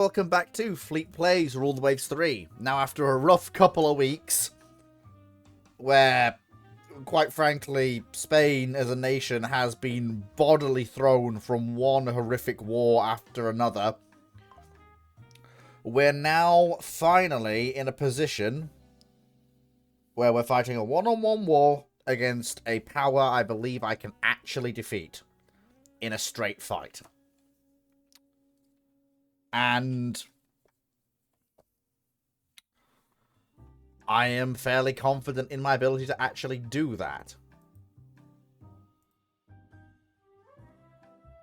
Welcome back to Fleet Plays Rule the Waves 3. Now, after a rough couple of weeks, where, quite frankly, Spain as a nation has been bodily thrown from one horrific war after another, we're now finally in a position where we're fighting a one-on-one war against a power I believe I can actually defeat in a straight fight. And I am fairly confident in my ability to actually do that.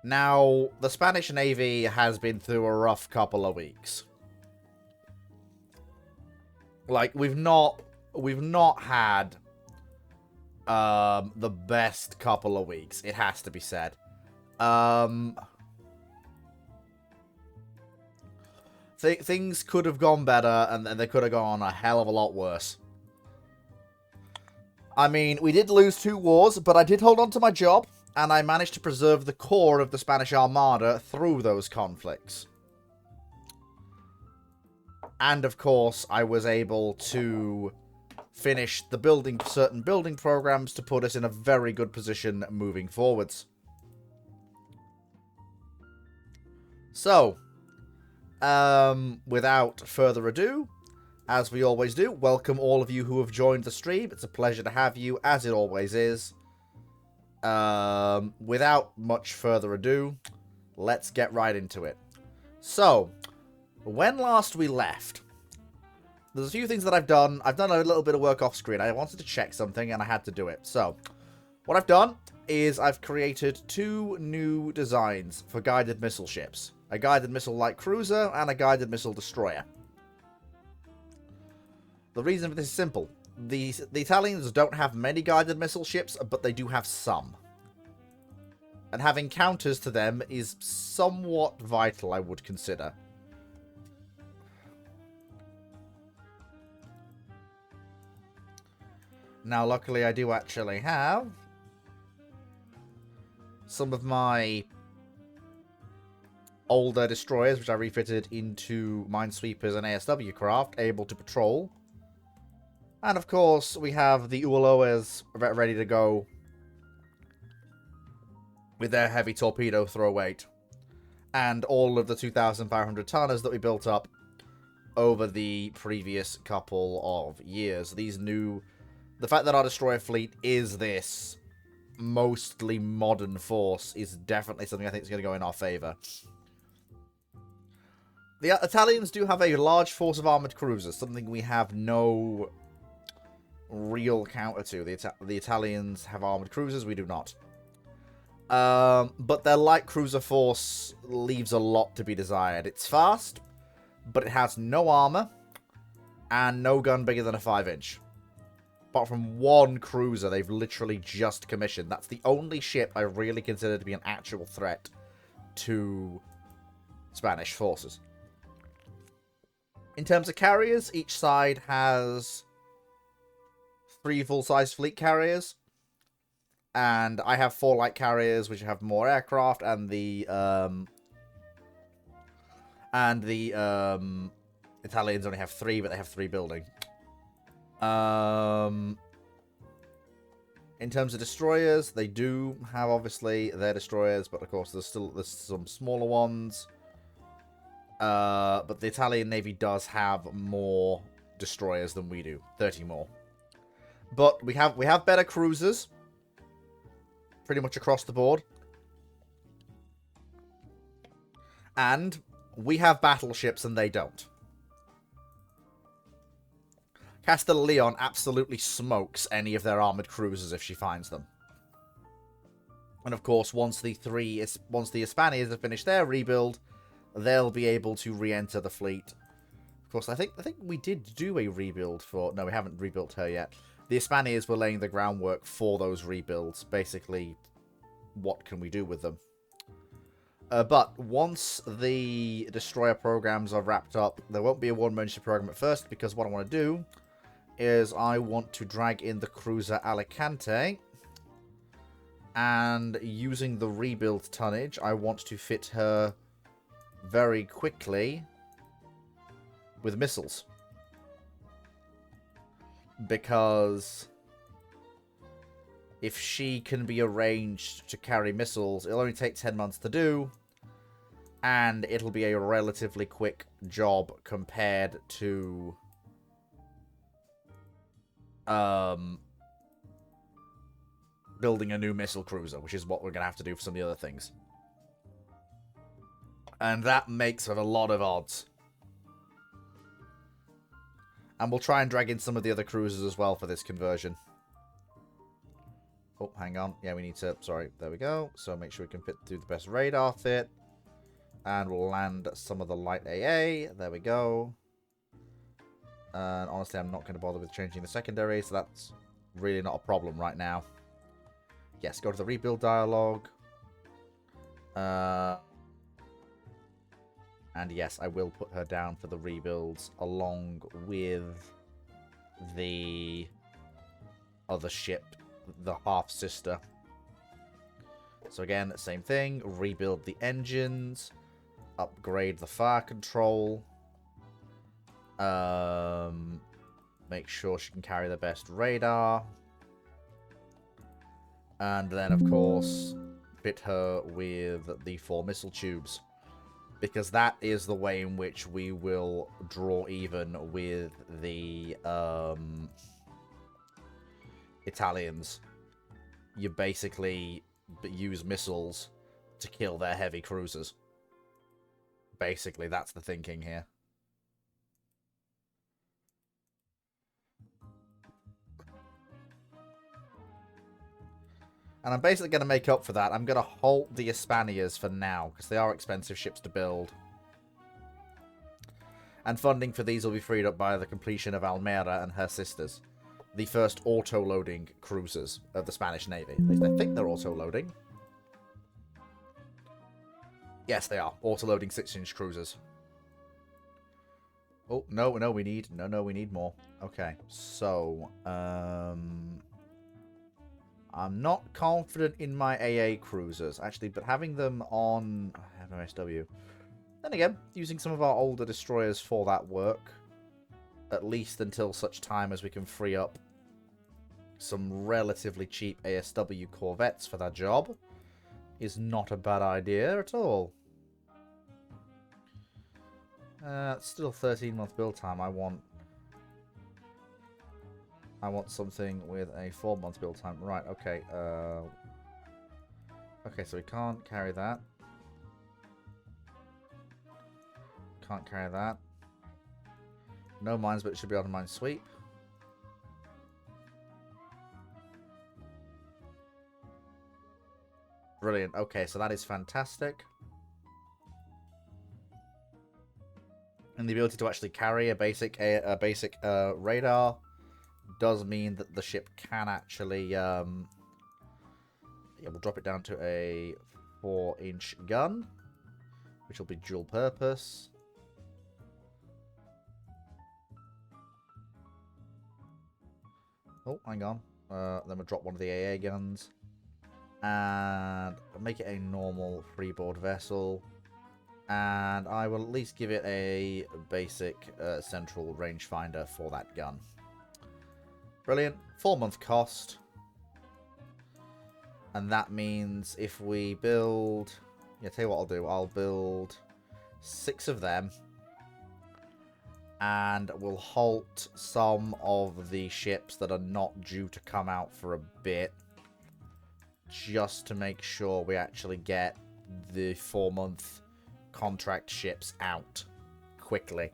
Now, the Spanish Navy has been through a rough couple of weeks. Like, we've not had the best couple of weeks, it has to be said. Things could have gone better, and they could have gone a hell of a lot worse. I mean, we did lose 2 wars, but I did hold on to my job, and I managed to preserve the core of the Spanish Armada through those conflicts. And, of course, I was able to finish the certain building programs to put us in a very good position moving forwards. So, without further ado, as we always do, welcome all of you who have joined the stream. It's a pleasure to have you, as it always is. Without much further ado, let's get right into it. So, when last we left, there's a few things that I've done. I've done a little bit of work off screen. I wanted to check something, and I had to do it. So, what I've done is I've created 2 new designs for guided missile ships. A guided missile light cruiser and a guided missile destroyer. The reason for this is simple. The Italians don't have many guided missile ships, but they do have some. And having counters to them is somewhat vital, I would consider. Now, luckily, I do actually have some of my older destroyers, which I refitted into minesweepers and ASW craft, able to patrol. And of course, we have the Ualoas ready to go with their heavy torpedo throw weight. And all of the 2,500 tonners that we built up over the previous couple of years. The fact that our destroyer fleet is this mostly modern force is definitely something I think is going to go in our favour. The Italians do have a large force of armoured cruisers, something we have no real counter to. The Italians have armoured cruisers, we do not. But their light cruiser force leaves a lot to be desired. It's fast, but it has no armour, and no gun bigger than a 5-inch. Apart from 1 cruiser they've literally just commissioned. That's the only ship I really consider to be an actual threat to Spanish forces. In terms of carriers, each side has 3 full-size fleet carriers. And I have 4 light carriers, which have more aircraft, and the Italians only have 3, but they have 3 building. In terms of destroyers, they do have, obviously, their destroyers, but of course there's some smaller ones. But the Italian Navy does have more destroyers than we do. 30 more. But we have better cruisers. Pretty much across the board. And we have battleships and they don't. Castilla Leon absolutely smokes any of their armoured cruisers if she finds them. And of course, once the Hispanias have finished their rebuild, they'll be able to re-enter the fleet. Of course, I think we did do a rebuild for... No, we haven't rebuilt her yet. The Hispanias were laying the groundwork for those rebuilds. Basically, what can we do with them? But once the destroyer programs are wrapped up, there won't be a one-man ship program at first, because what I want to do is I want to drag in the cruiser Alicante. And using the rebuild tonnage, I want to fit her very quickly with missiles. Because if she can be arranged to carry missiles, it'll only take 10 months to do, and it'll be a relatively quick job compared to building a new missile cruiser, which is what we're going to have to do for some of the other things. And that makes it a lot of odds. And we'll try and drag in some of the other cruisers as well for this conversion. Oh, hang on. Yeah, we need to... Sorry, there we go. So make sure we can do the best radar fit. And we'll land some of the light AA. There we go. And honestly, I'm not going to bother with changing the secondary, so that's really not a problem right now. Yes, go to the rebuild dialogue. And yes, I will put her down for the rebuilds along with the other ship, the half-sister. So again, same thing. Rebuild the engines. Upgrade the fire control. Make sure she can carry the best radar. And then, of course, fit her with the 4 missile tubes. Because that is the way in which we will draw even with the Italians. You basically use missiles to kill their heavy cruisers. Basically, that's the thinking here. And I'm basically going to make up for that. I'm going to halt the Espanias for now, because they are expensive ships to build. And funding for these will be freed up by the completion of Almera and her sisters. The first auto-loading cruisers of the Spanish Navy. At least I think they're auto-loading. Yes, they are. Auto-loading 6-inch cruisers. Oh, no, we need more. Okay, so, I'm not confident in my AA cruisers, actually, but having them on MSW. Then again, using some of our older destroyers for that work, at least until such time as we can free up some relatively cheap ASW corvettes for that job, is not a bad idea at all. Still 13-month build time. I want something with a 4-month build time. Right, okay. Okay, so we can't carry that. Can't carry that. No mines, but it should be able to mine sweep. Brilliant. Okay, so that is fantastic. And the ability to actually carry a basic radar does mean that the ship can actually, yeah, we'll drop it down to a 4-inch gun, which will be dual purpose. Oh, hang on. Then we'll drop one of the AA guns. And make it a normal freeboard vessel. And I will at least give it a basic central rangefinder for that gun. Brilliant. 4-month cost. And that means if we build... Yeah, tell you what I'll do. I'll build 6 of them. And we'll halt some of the ships that are not due to come out for a bit. Just to make sure we actually get the 4-month contract ships out quickly.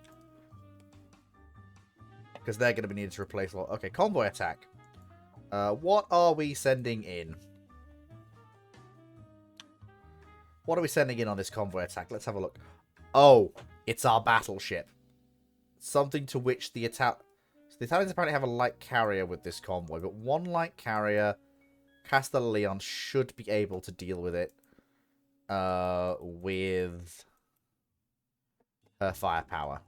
Because they're going to be needed to replace a lot. Okay, convoy attack. What are we sending in? What are we sending in on this convoy attack? Let's have a look. Oh, it's our battleship. Something to which the Italians apparently have a light carrier with this convoy, but one light carrier, Castella Leon, should be able to deal with it with her firepower.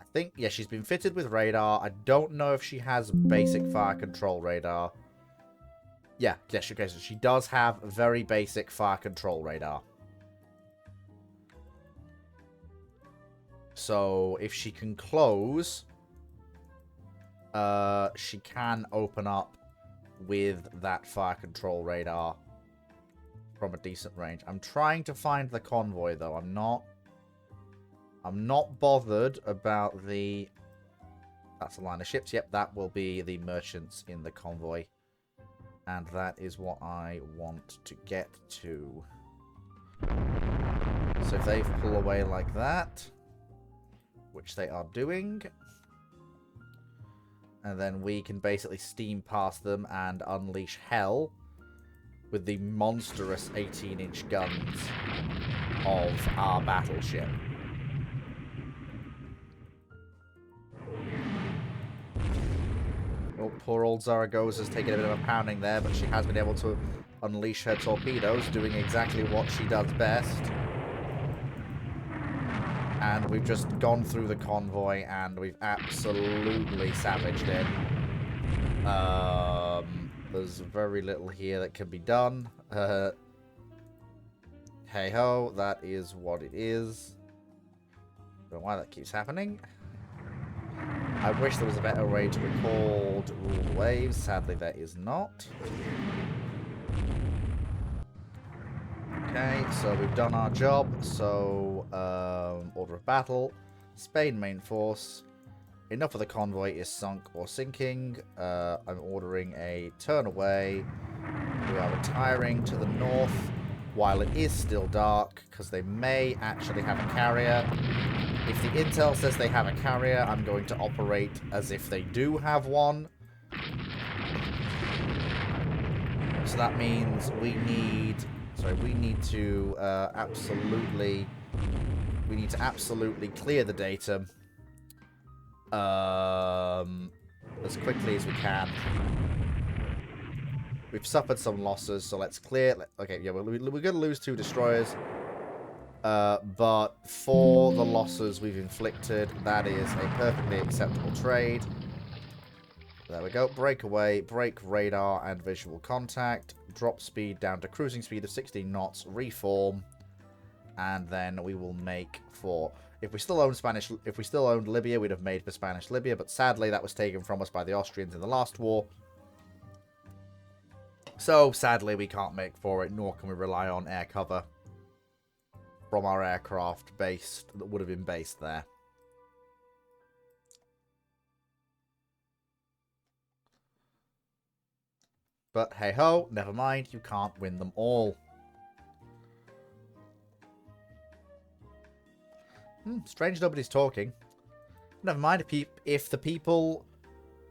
I think, yeah, she's been fitted with radar. I don't know if she has basic fire control radar. Yeah, yes, okay, so she does have very basic fire control radar. So if she can close, she can open up with that fire control radar from a decent range. I'm trying to find the convoy, though. I'm not bothered about the... That's a line of ships. Yep, that will be the merchants in the convoy. And that is what I want to get to. So if they pull away like that, which they are doing, and then we can basically steam past them and unleash hell with the monstrous 18-inch guns of our battleship. Oh, poor old Zaragoza's taken a bit of a pounding there, but she has been able to unleash her torpedoes, doing exactly what she does best. And we've just gone through the convoy, and we've absolutely savaged it. There's very little here that can be done. Hey-ho, that is what it is. Don't know why that keeps happening. I wish there was a better way to record ruled waves. Sadly, there is not. Okay, so we've done our job. So, order of battle. Spain main force. Enough of the convoy is sunk or sinking. I'm ordering a turn away. We are retiring to the north while it is still dark, because they may actually have a carrier. If the intel says they have a carrier, I'm going to operate as if they do have one. So that means we need to absolutely clear the data as quickly as we can. We've suffered some losses, so let's clear. Okay, yeah, we're going to lose 2 destroyers. But for the losses we've inflicted, that is a perfectly acceptable trade. There we go. Breakaway, break radar and visual contact. Drop speed down to cruising speed of 16 knots. Reform. And then we will make for... If we still owned Libya, we'd have made for Spanish Libya. But sadly, that was taken from us by the Austrians in the last war. So, sadly, we can't make for it, nor can we rely on air cover from our aircraft that would have been based there. But hey-ho, never mind, you can't win them all. Strange nobody's talking. Never mind, if the people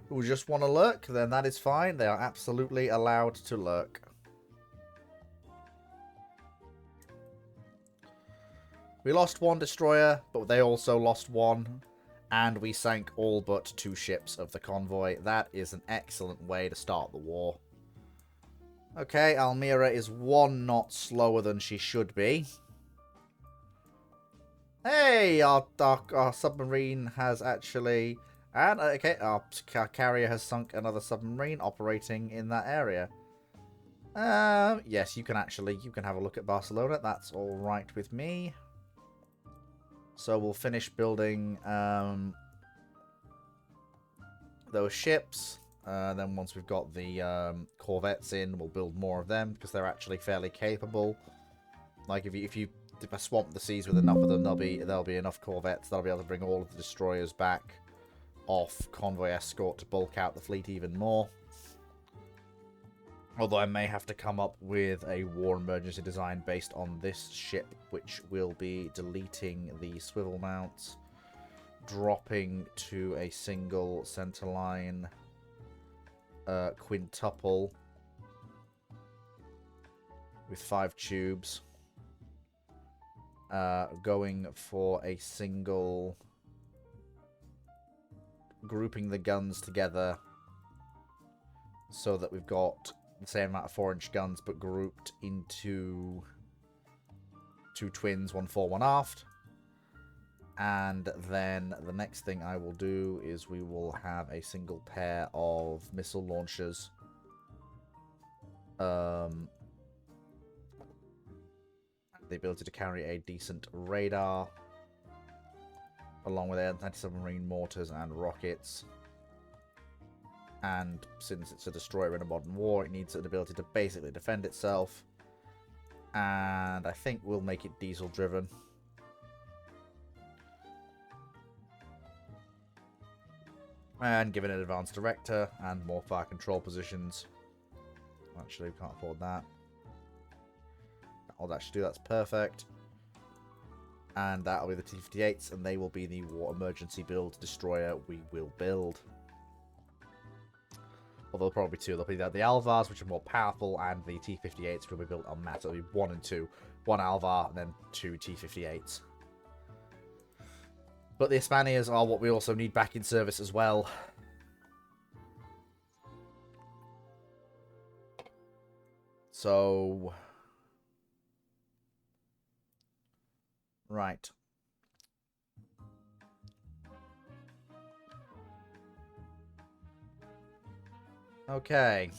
who just want to lurk, then that is fine. They are absolutely allowed to lurk. We lost 1 destroyer, but they also lost 1. And we sank all but 2 ships of the convoy. That is an excellent way to start the war. Okay, Almira is 1 knot slower than she should be. Hey, our submarine has actually... And, okay, our carrier has sunk another submarine operating in that area. Yes, you can have a look at Barcelona. That's all right with me. So we'll finish building those ships. Then once we've got the corvettes in, we'll build more of them because they're actually fairly capable. Like if I swamp the seas with enough of them, there'll be enough corvettes that'll be able to bring all of the destroyers back off convoy escort to bulk out the fleet even more. Although I may have to come up with a war emergency design based on this ship, which will be deleting the swivel mounts, dropping to a single centerline quintuple with 5 tubes, going for a single, grouping the guns together so that we've got the same amount of 4-inch guns but grouped into 2 twins, 1 fore, 1 aft. And then the next thing I will do is we will have a single pair of missile launchers. The ability to carry a decent radar. along with anti-submarine mortars and rockets. And since it's a destroyer in a modern war, it needs an ability to basically defend itself. And I think we'll make it diesel-driven. And give it an advanced director and more fire control positions. Actually, we can't afford that. I'll actually do that's perfect. And that'll be the T-58s, and they will be the war emergency build destroyer we will build. Although there'll probably be two. There'll be the Alvars, which are more powerful, and the T-58s will be built on mass. It'll be 1 and 2. 1 Alvar, and then 2 T-58s. But the Espanias are what we also need back in service as well. So... Right. Okay.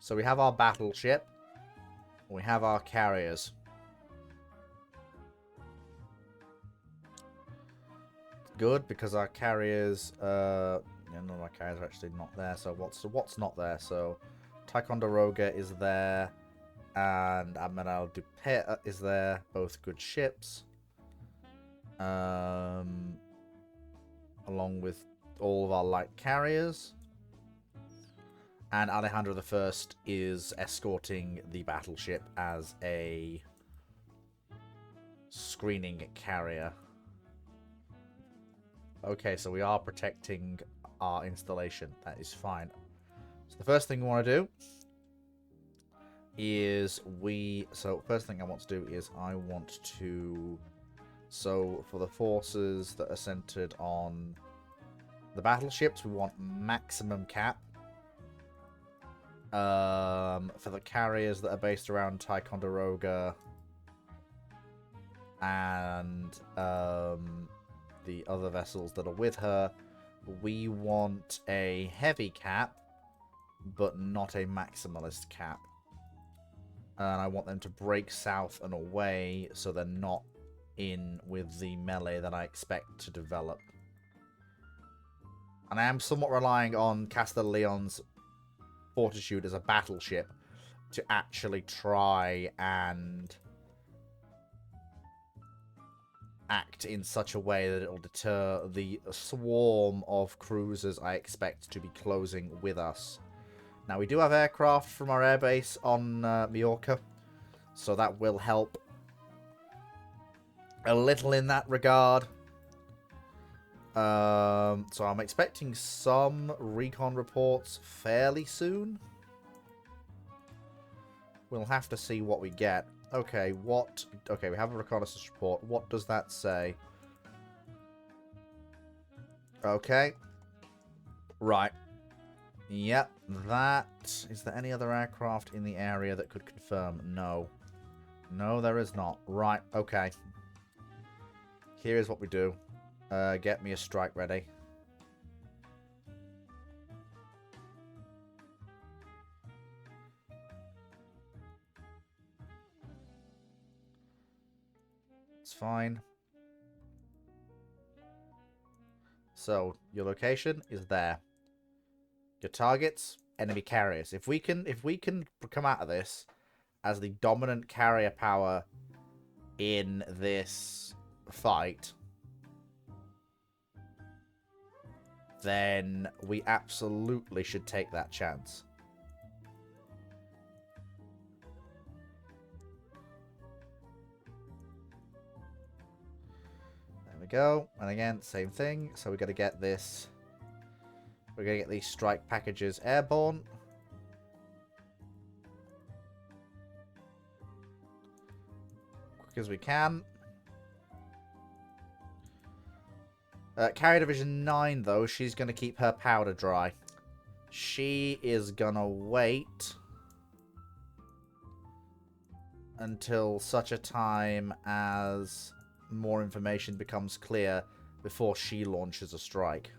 So we have our battleship. We have our carriers. Good, because our carriers... yeah, none of our carriers are actually not there. So what's not there? So Ticonderoga is there. And Admiral Dupet is there. Both good ships. Along with all of our light carriers. And Alejandro I is escorting the battleship as a screening carrier. Okay, so we are protecting our installation. That is fine. So the first thing we want to do is first thing I want to do is I want to... So for the forces that are centered on the battleships, we want maximum cap. For the carriers that are based around Ticonderoga and the other vessels that are with her, we want a heavy cap, but not a maximalist cap. And I want them to break south and away so they're not in with the melee that I expect to develop. And I am somewhat relying on Castelleon's Fortitude as a battleship to actually try and act in such a way that it will deter the swarm of cruisers I expect to be closing with us. Now, we do have aircraft from our airbase on Majorca, so that will help a little in that regard. So I'm expecting some recon reports fairly soon. We'll have to see what we get. Okay, okay, we have a reconnaissance report. What does that say? Okay. Right. Yep, that... Is there any other aircraft in the area that could confirm? No. No, there is not. Right, okay. Here's what we do. Get me a strike ready. It's fine. So, your location is there. Your targets, enemy carriers. If we can come out of this as the dominant carrier power in this fight, then we absolutely should take that chance. There we go. And again, same thing. So we're going to get this. We're going to get these strike packages airborne. Quick as we can. Carrier Division 9, though, she's going to keep her powder dry. She is going to wait until such a time as more information becomes clear before she launches a strike.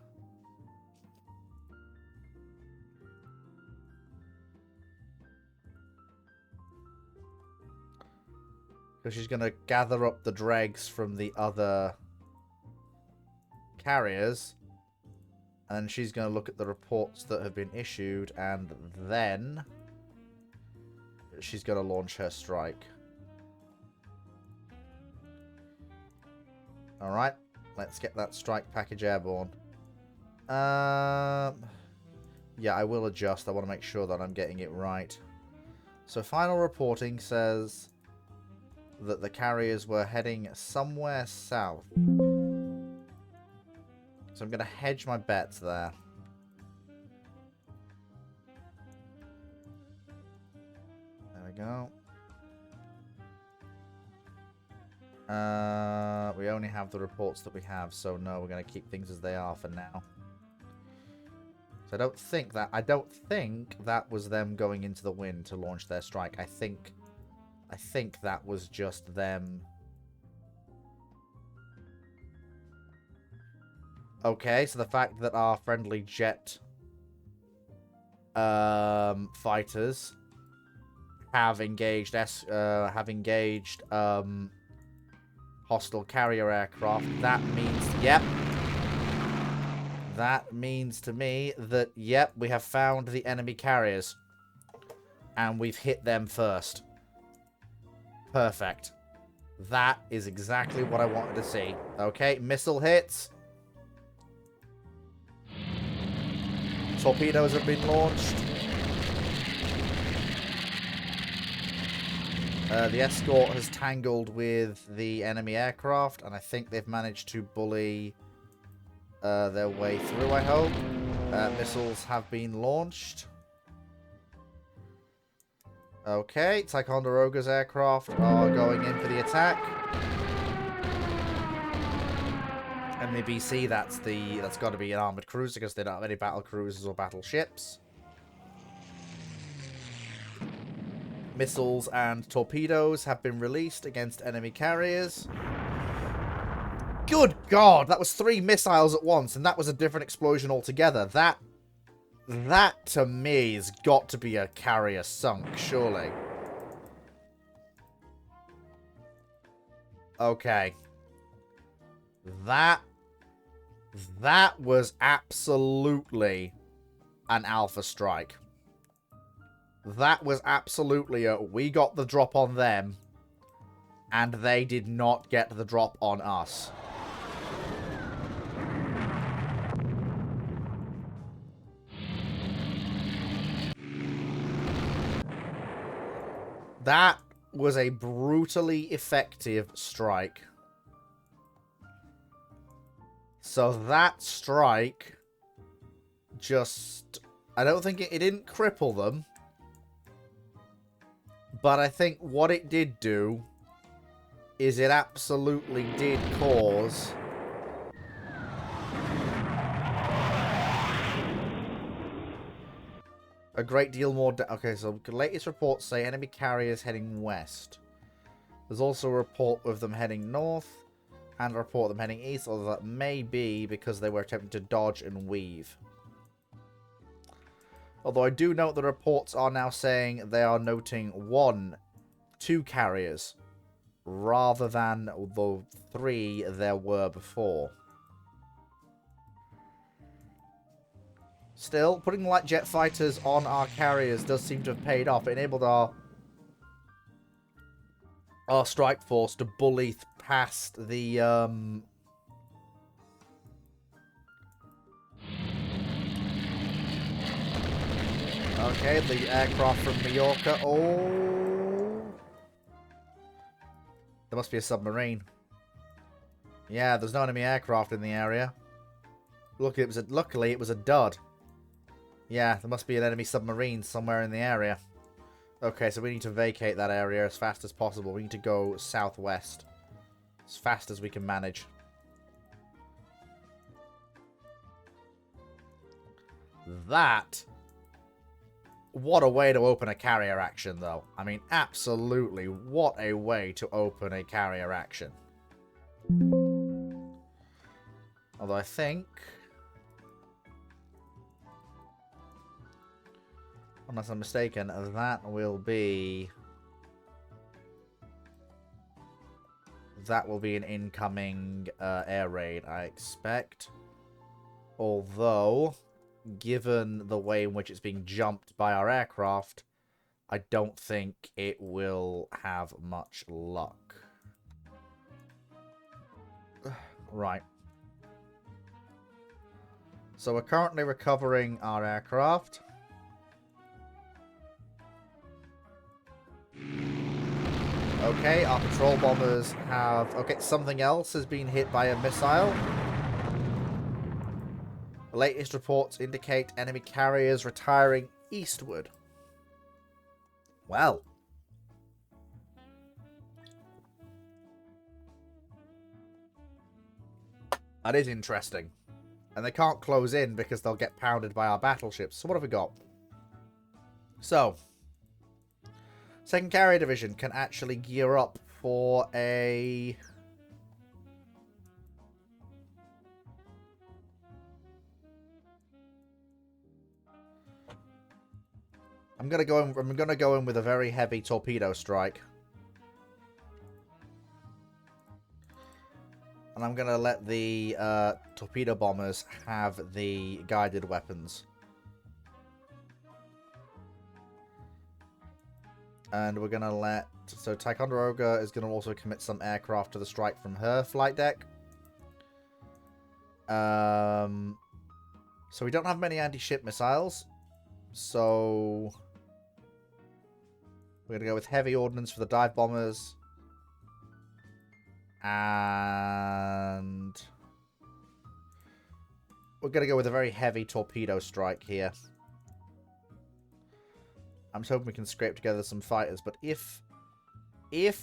Because she's going to gather up the dregs from the other carriers. And then she's going to look at the reports that have been issued. And then she's going to launch her strike. Alright. Let's get that strike package airborne. Yeah, I will adjust. I want to make sure that I'm getting it right. So final reporting says that the carriers were heading somewhere south. So I'm going to hedge my bets there. There we go. We only have the reports that we have, so no, we're going to keep things as they are for now. So I don't think that was them going into the wind to launch their strike. I think that was just them. Okay, so the fact that our friendly jet fighters have engaged hostile carrier aircraft, that means, yep. That means to me that, yep, we have found the enemy carriers. And we've hit them first. Perfect. That is exactly what I wanted to see. Okay, missile hits. Torpedoes have been launched. The escort has tangled with the enemy aircraft, and I think they've managed to bully their way through, I hope. Missiles have been launched. Okay, Ticonderoga's aircraft are going in for the attack. NABC, that's got to be an armored cruiser because they don't have any battle cruisers or battleships. Missiles and torpedoes have been released against enemy carriers. Good God, that was 3 missiles at once, and that was a different explosion altogether. That to me has got to be a carrier sunk, surely. Okay. That was absolutely an alpha strike. That was absolutely a, we got the drop on them, and they did not get the drop on us. That was a brutally effective strike. So that strike just, I don't think it didn't cripple them. But I think what it did do is it absolutely did cause a great deal more. Okay, so the latest reports say enemy carriers heading west. There's also a report of them heading north and a report of them heading east, although that may be because they were attempting to dodge and weave. Although I do note the reports are now saying they are noting 2 carriers rather than the 3 there were before. Still, putting light jet fighters on our carriers does seem to have paid off. It enabled our strike force to bully past the okay, the aircraft from Mallorca. Oh, there must be a submarine. Yeah, there's no enemy aircraft in the area. Luckily, it was a dud. Yeah, there must be an enemy submarine somewhere in the area. Okay, so we need to vacate that area as fast as possible. We need to go southwest as fast as we can manage. That... What a way to open a carrier action, though. I mean, absolutely, what a way to open a carrier action. Although I think... unless I'm mistaken, that that will be an incoming air raid, I expect. Although, given the way in which it's being jumped by our aircraft, I don't think it will have much luck. Right. So we're currently recovering our aircraft. Okay, our patrol bombers have... Okay, something else has been hit by a missile. The latest reports indicate enemy carriers retiring eastward. Well. That is interesting. And they can't close in because they'll get pounded by our battleships. So what have we got? So, 2nd Carrier Division can actually gear up for a... I'm gonna go in with a very heavy torpedo strike. And I'm gonna let the torpedo bombers have the guided weapons. And we're gonna let... So Ticonderoga is gonna also commit some aircraft to the strike from her flight deck. So we don't have many anti-ship missiles. So we're gonna go with heavy ordnance for the dive bombers. And we're going to go with a very heavy torpedo strike here. I'm just hoping we can scrape together some fighters. But if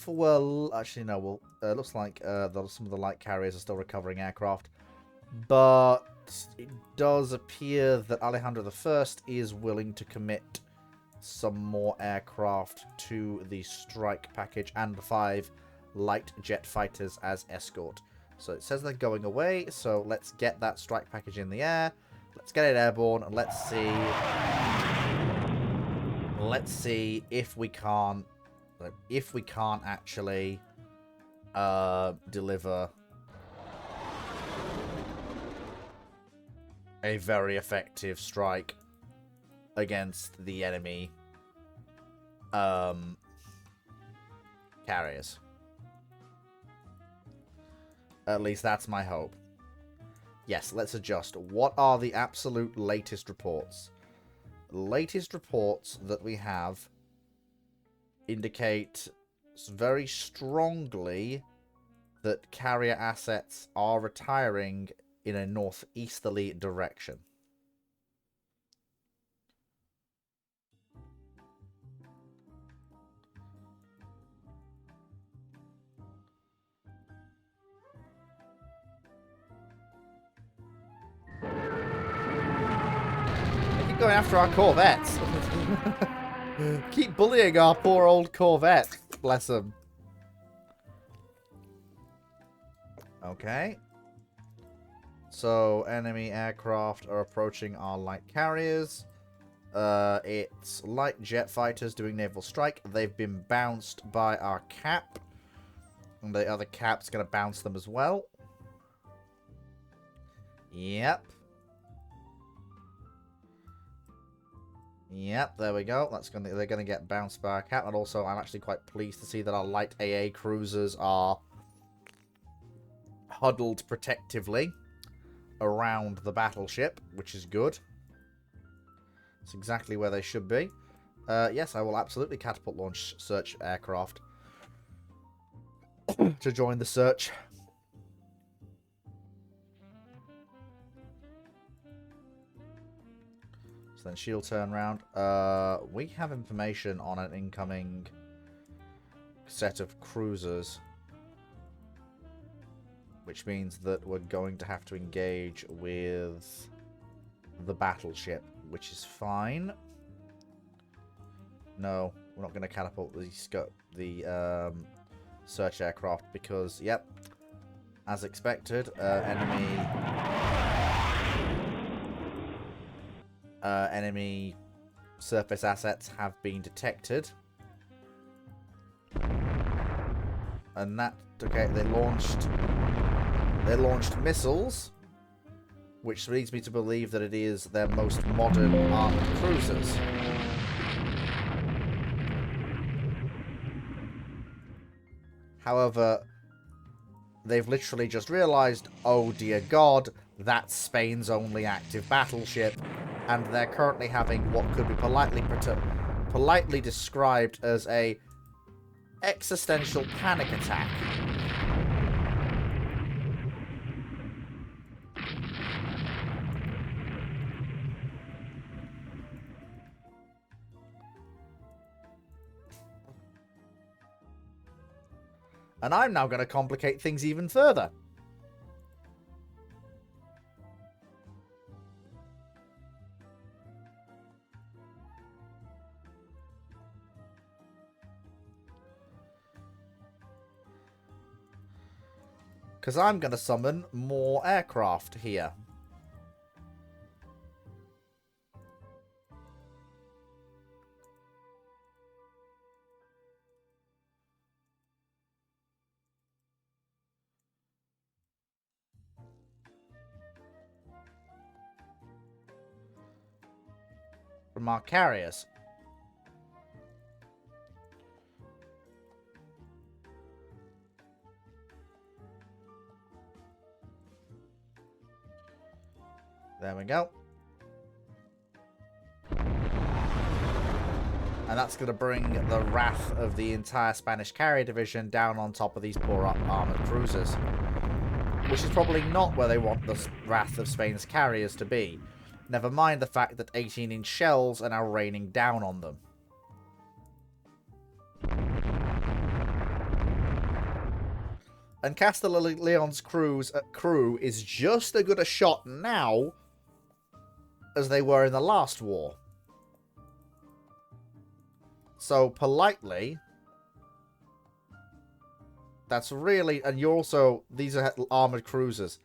we're... Actually, no. Well, looks like some of the light carriers are still recovering aircraft. But it does appear that Alejandro I is willing to commit some more aircraft to the strike package and 5 light jet fighters as escort. So it says they're going away, so let's get that strike package in the air. Let's get it airborne, and let's see if we can't actually deliver a very effective strike against the enemy carriers. At least that's my hope. Yes, let's adjust. What are the absolute latest reports? Latest reports that we have indicate very strongly that carrier assets are retiring in a northeasterly direction. Going after our corvettes. Keep bullying our poor old corvette. Bless them. Okay. So, enemy aircraft are approaching our light carriers. It's light jet fighters doing naval strike. They've been bounced by our cap. And the other cap's going to bounce them as well. Yep. Yep, there we go. They're gonna get bounced by our cap, and also I'm actually quite pleased to see that our light AA cruisers are huddled protectively around the battleship, which is good. It's exactly where they should be. Yes, I will absolutely catapult launch search aircraft to join the search. So then shield turn round. We have information on an incoming set of cruisers, which means that we're going to have to engage with the battleship, which is fine. No, we're not going to catapult the search aircraft because, yep, as expected, enemy surface assets have been detected. And that Okay, they launched missiles, which leads me to believe that it is their most modern armored cruisers. However, they've literally just realized, oh dear God, that's Spain's only active battleship, and they're currently having what could be politely described as a existential panic attack. And I'm now going to complicate things even further. Because I'm going to summon more aircraft here. From our carriers. There we go. And that's going to bring the wrath of the entire Spanish carrier division down on top of these poor armoured cruisers. Which is probably not where they want the wrath of Spain's carriers to be. Never mind the fact that 18-inch shells are now raining down on them. And Castilla Leon's crew is just as good a shot now as they were in the last war. So, politely, that's really... And you're also... These are armoured cruisers.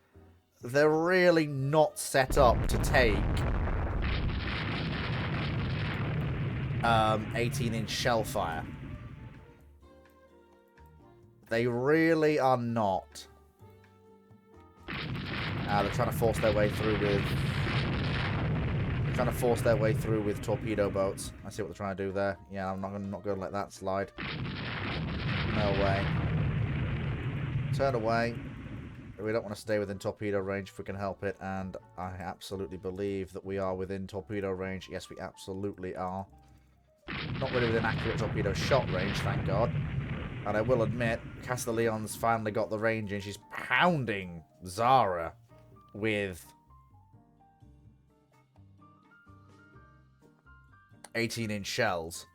They're really not set up to take 18-inch shell fire. They really are not. They're trying to force their way through with... They're trying to force their way through with torpedo boats. I see what they're trying to do there. Yeah, I'm not going to let that slide. No way. Turn away. We don't want to stay within torpedo range if we can help it, and I absolutely believe that we are within torpedo range. Yes, we absolutely are. Not really within accurate torpedo shot range, thank God. And I will admit, Castellion's finally got the range, and she's pounding Zara with 18-inch shells.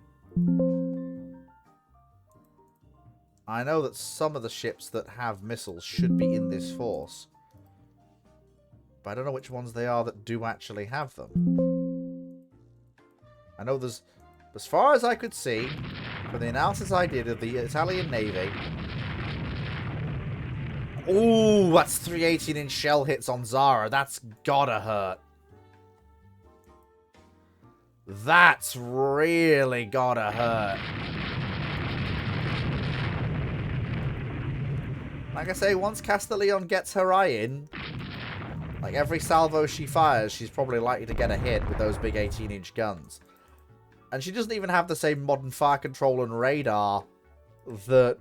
I know that some of the ships that have missiles should be in this force. But I don't know which ones they are that do actually have them. I know there's... As far as I could see, from the analysis I did of the Italian Navy... Ooh, that's 3 18-inch shell hits on Zara. That's gotta hurt. That's really gotta hurt. Like I say, once Castellion gets her eye in, like every salvo she fires, she's probably likely to get a hit with those big 18-inch guns. And she doesn't even have the same modern fire control and radar that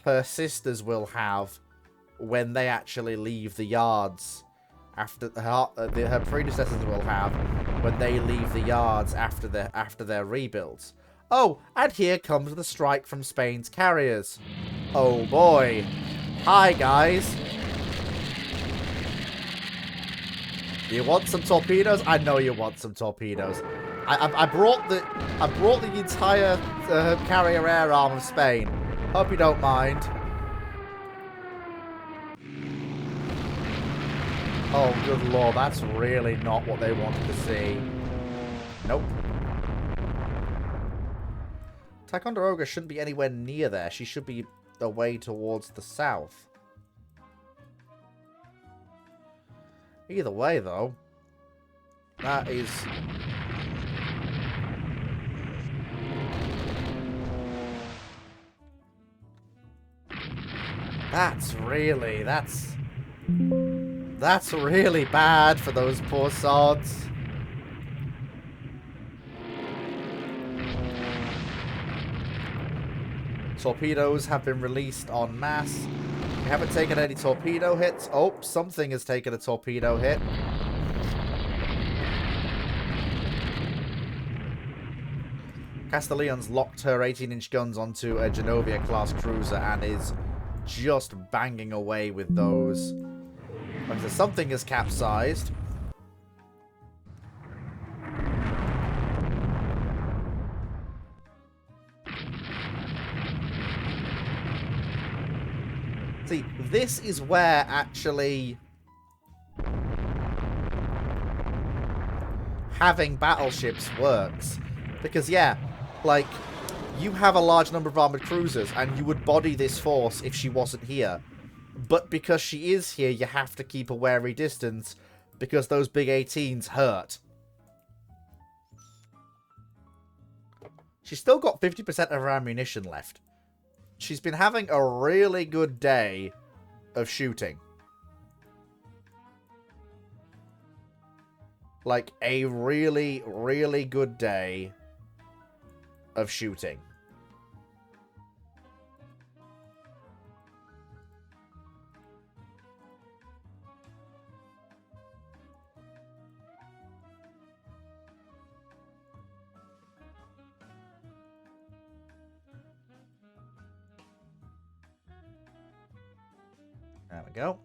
her sisters will have when they actually leave the yards. After her predecessors will have when they leave the yards after their rebuilds. Oh, and here comes the strike from Spain's carriers. Oh boy. Hi, guys. You want some torpedoes? I know you want some torpedoes. I brought the entire carrier air arm of Spain. Hope you don't mind. Oh, good lord, that's really not what they wanted to see. Nope. Ticonderoga shouldn't be anywhere near there. She should be away towards the south. Either way, though, that is... That's really bad for those poor sods. Torpedoes have been released en masse. We haven't taken any torpedo hits. Oh, something has taken a torpedo hit. Castellion's locked her 18-inch guns onto a Genovia-class cruiser and is just banging away with those. Like I said, something has capsized. See, this is where actually having battleships works. Because, yeah, like, you have a large number of armoured cruisers, and you would body this force if she wasn't here. But because she is here, you have to keep a wary distance, because those big 18s hurt. She's still got 50% of her ammunition left. She's been having a really good day of shooting. Like, a really, really good day of shooting. There we go.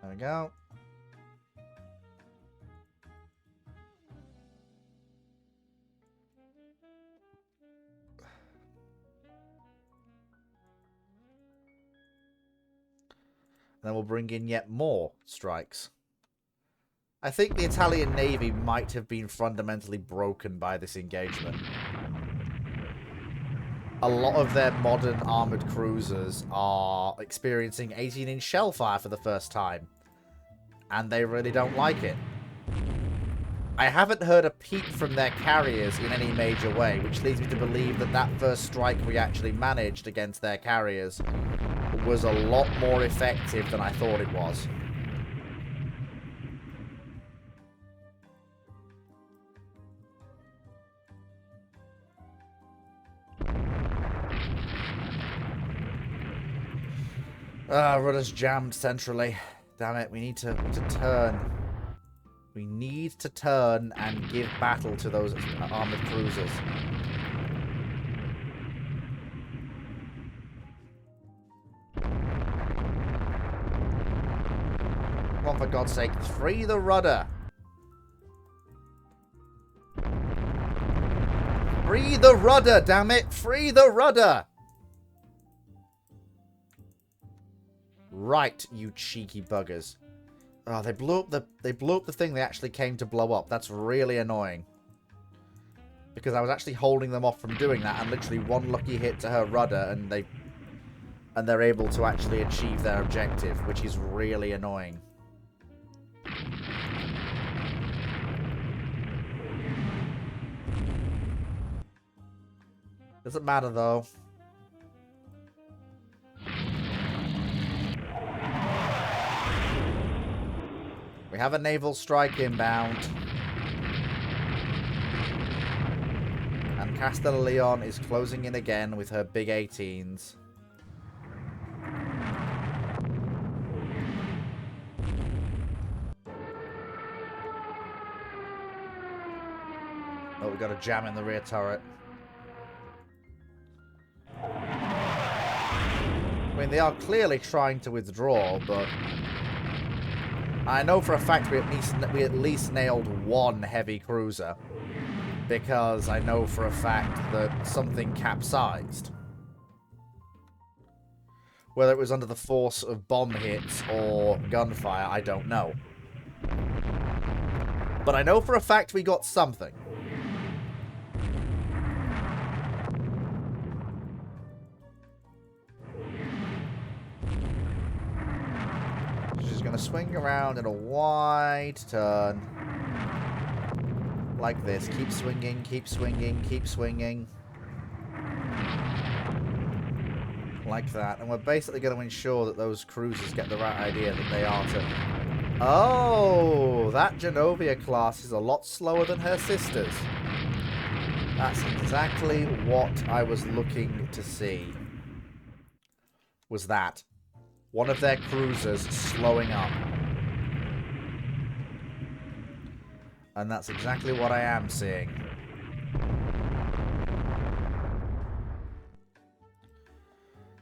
There we go. And then we'll bring in yet more strikes. I think the Italian Navy might have been fundamentally broken by this engagement. A lot of their modern armoured cruisers are experiencing 18-inch shell fire for the first time. And they really don't like it. I haven't heard a peep from their carriers in any major way, which leads me to believe that that first strike we actually managed against their carriers was a lot more effective than I thought it was. Rudder's jammed centrally. Damn it, we need to turn. We need to turn and give battle to those armoured cruisers. Come on, for God's sake, free the rudder! Free the rudder, damn it! Free the rudder! Right, you cheeky buggers. Oh, they blew up the thing they actually came to blow up. That's really annoying. Because I was actually holding them off from doing that, and literally one lucky hit to her rudder, and they're able to actually achieve their objective, which is really annoying. Doesn't matter though. We have a naval strike inbound. And Castellion is closing in again with her big 18s. Oh, we got a jam in the rear turret. I mean, they are clearly trying to withdraw, but I know for a fact we at least nailed one heavy cruiser, because I know for a fact that something capsized. Whether it was under the force of bomb hits or gunfire, I don't know. But I know for a fact we got something. swing around in a wide turn. Like this. Keep swinging, keep swinging, keep swinging. Like that. And we're basically going to ensure that those cruisers get the right idea that they are to... Oh! That Genovia class is a lot slower than her sisters. That's exactly what I was looking to see. Was that. One of their cruisers slowing up. And that's exactly what I am seeing.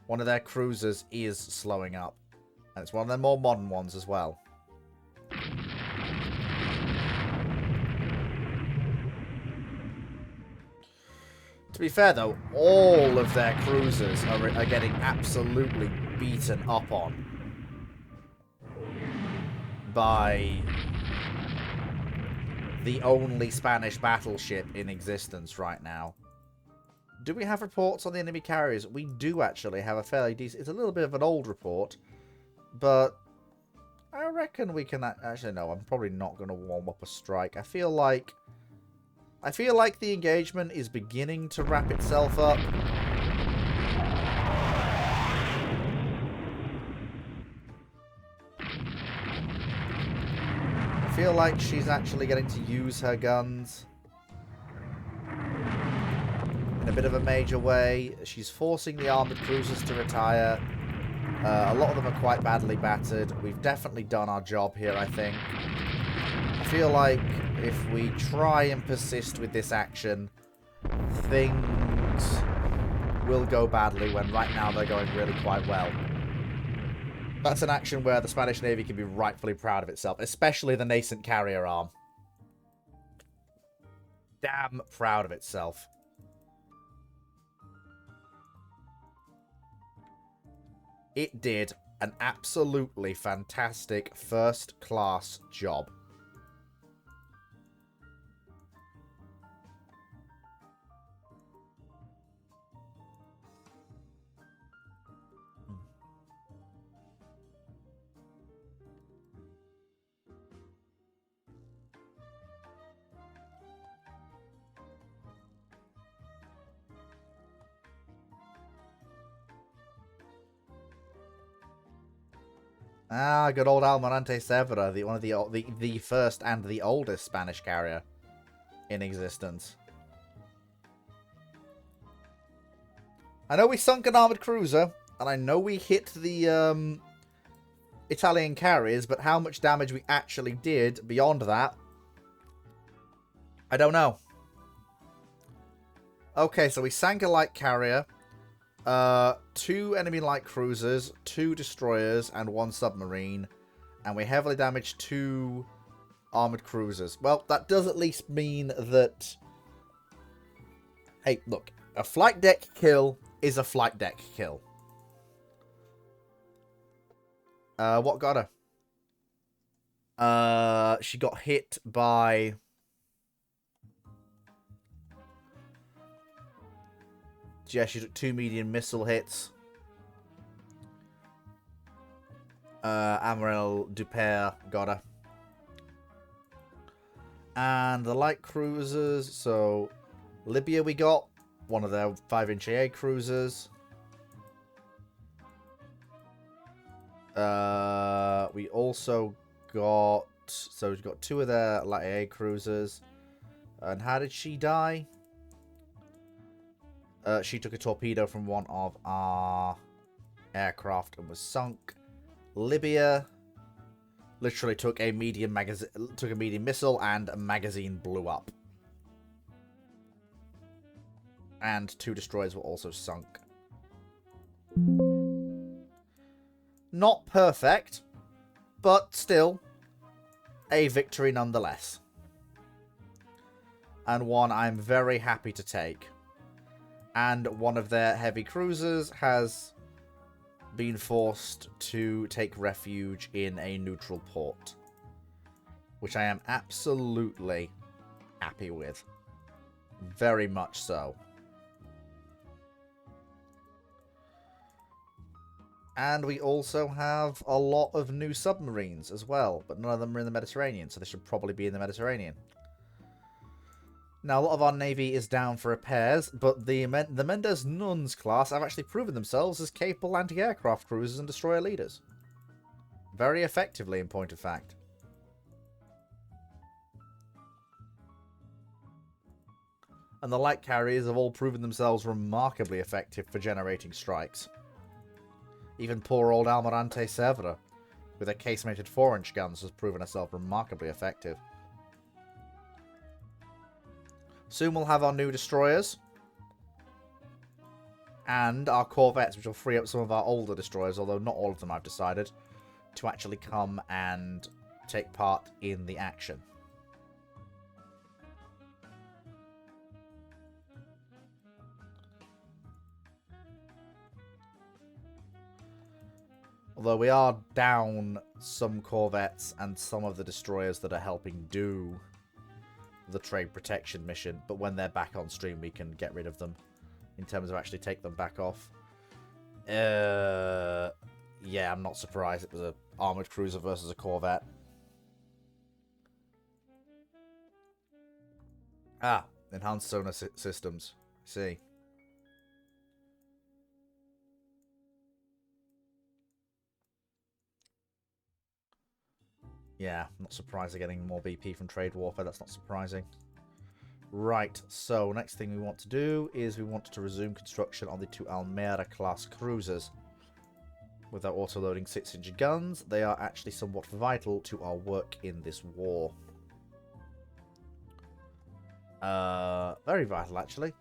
One of their cruisers is slowing up. And it's one of their more modern ones as well. To be fair, though, all of their cruisers are getting absolutely beaten up on by the only Spanish battleship in existence right now. Do we have reports on the enemy carriers? We do actually have a fairly decent... It's a little bit of an old report, but I reckon we can... Actually, no, I'm probably not going to warm up a strike. I feel like the engagement is beginning to wrap itself up. I feel like she's actually getting to use her guns in a bit of a major way. She's forcing the armoured cruisers to retire. A lot of them are quite badly battered. We've definitely done our job here, I think. I feel like if we try and persist with this action, things will go badly when right now they're going really quite well. That's an action where the Spanish Navy can be rightfully proud of itself, especially the nascent carrier arm. Damn proud of itself. It did an absolutely fantastic first-class job. Ah, good old Almirante Severa, one of the first and the oldest Spanish carrier in existence. I know we sunk an armoured cruiser, and I know we hit the Italian carriers, but how much damage we actually did beyond that, I don't know. Okay, so we sank a light carrier. 2 enemy light cruisers, 2 destroyers, and 1 submarine. And we heavily damaged 2 armoured cruisers. Well, that does at least mean that... Hey, look. A flight deck kill is a flight deck kill. What got her? She got hit by... Yeah, she took 2 medium missile hits. Amiral Dupere got her. And the light cruisers, so Libya we got. One of their 5-inch AA cruisers. We also got... So we've got 2 of their light AA cruisers. And how did she die? She took a torpedo from one of our aircraft and was sunk. Libya literally took a medium missile and a magazine blew up. And 2 destroyers were also sunk. Not perfect, but still a victory nonetheless. And one I'm very happy to take. And one of their heavy cruisers has been forced to take refuge in a neutral port. Which I am absolutely happy with. Very much so. And we also have a lot of new submarines as well, but none of them are in the Mediterranean, so they should probably be in the Mediterranean. Now, a lot of our navy is down for repairs, but the Mendes Nuns class have actually proven themselves as capable anti-aircraft cruisers and destroyer leaders. Very effectively, in point of fact. And the light carriers have all proven themselves remarkably effective for generating strikes. Even poor old Almirante Severa, with her casemated 4-inch guns, has proven herself remarkably effective. Soon we'll have our new destroyers. And our corvettes, which will free up some of our older destroyers, although not all of them, I've decided, to actually come and take part in the action. Although we are down some corvettes and some of the destroyers that are helping do the trade protection mission, but when they're back on stream we can get rid of them in terms of actually take them back off. Yeah, I'm not surprised it was an armoured cruiser versus a corvette. Ah, enhanced sonar systems. I see. Yeah, not surprised they're getting more BP from trade warfare. That's not surprising. Right, so next thing we want to do is we want to resume construction on the 2 Almera class cruisers. With our auto-loading 6-inch guns, they are actually somewhat vital to our work in this war. Very vital, actually.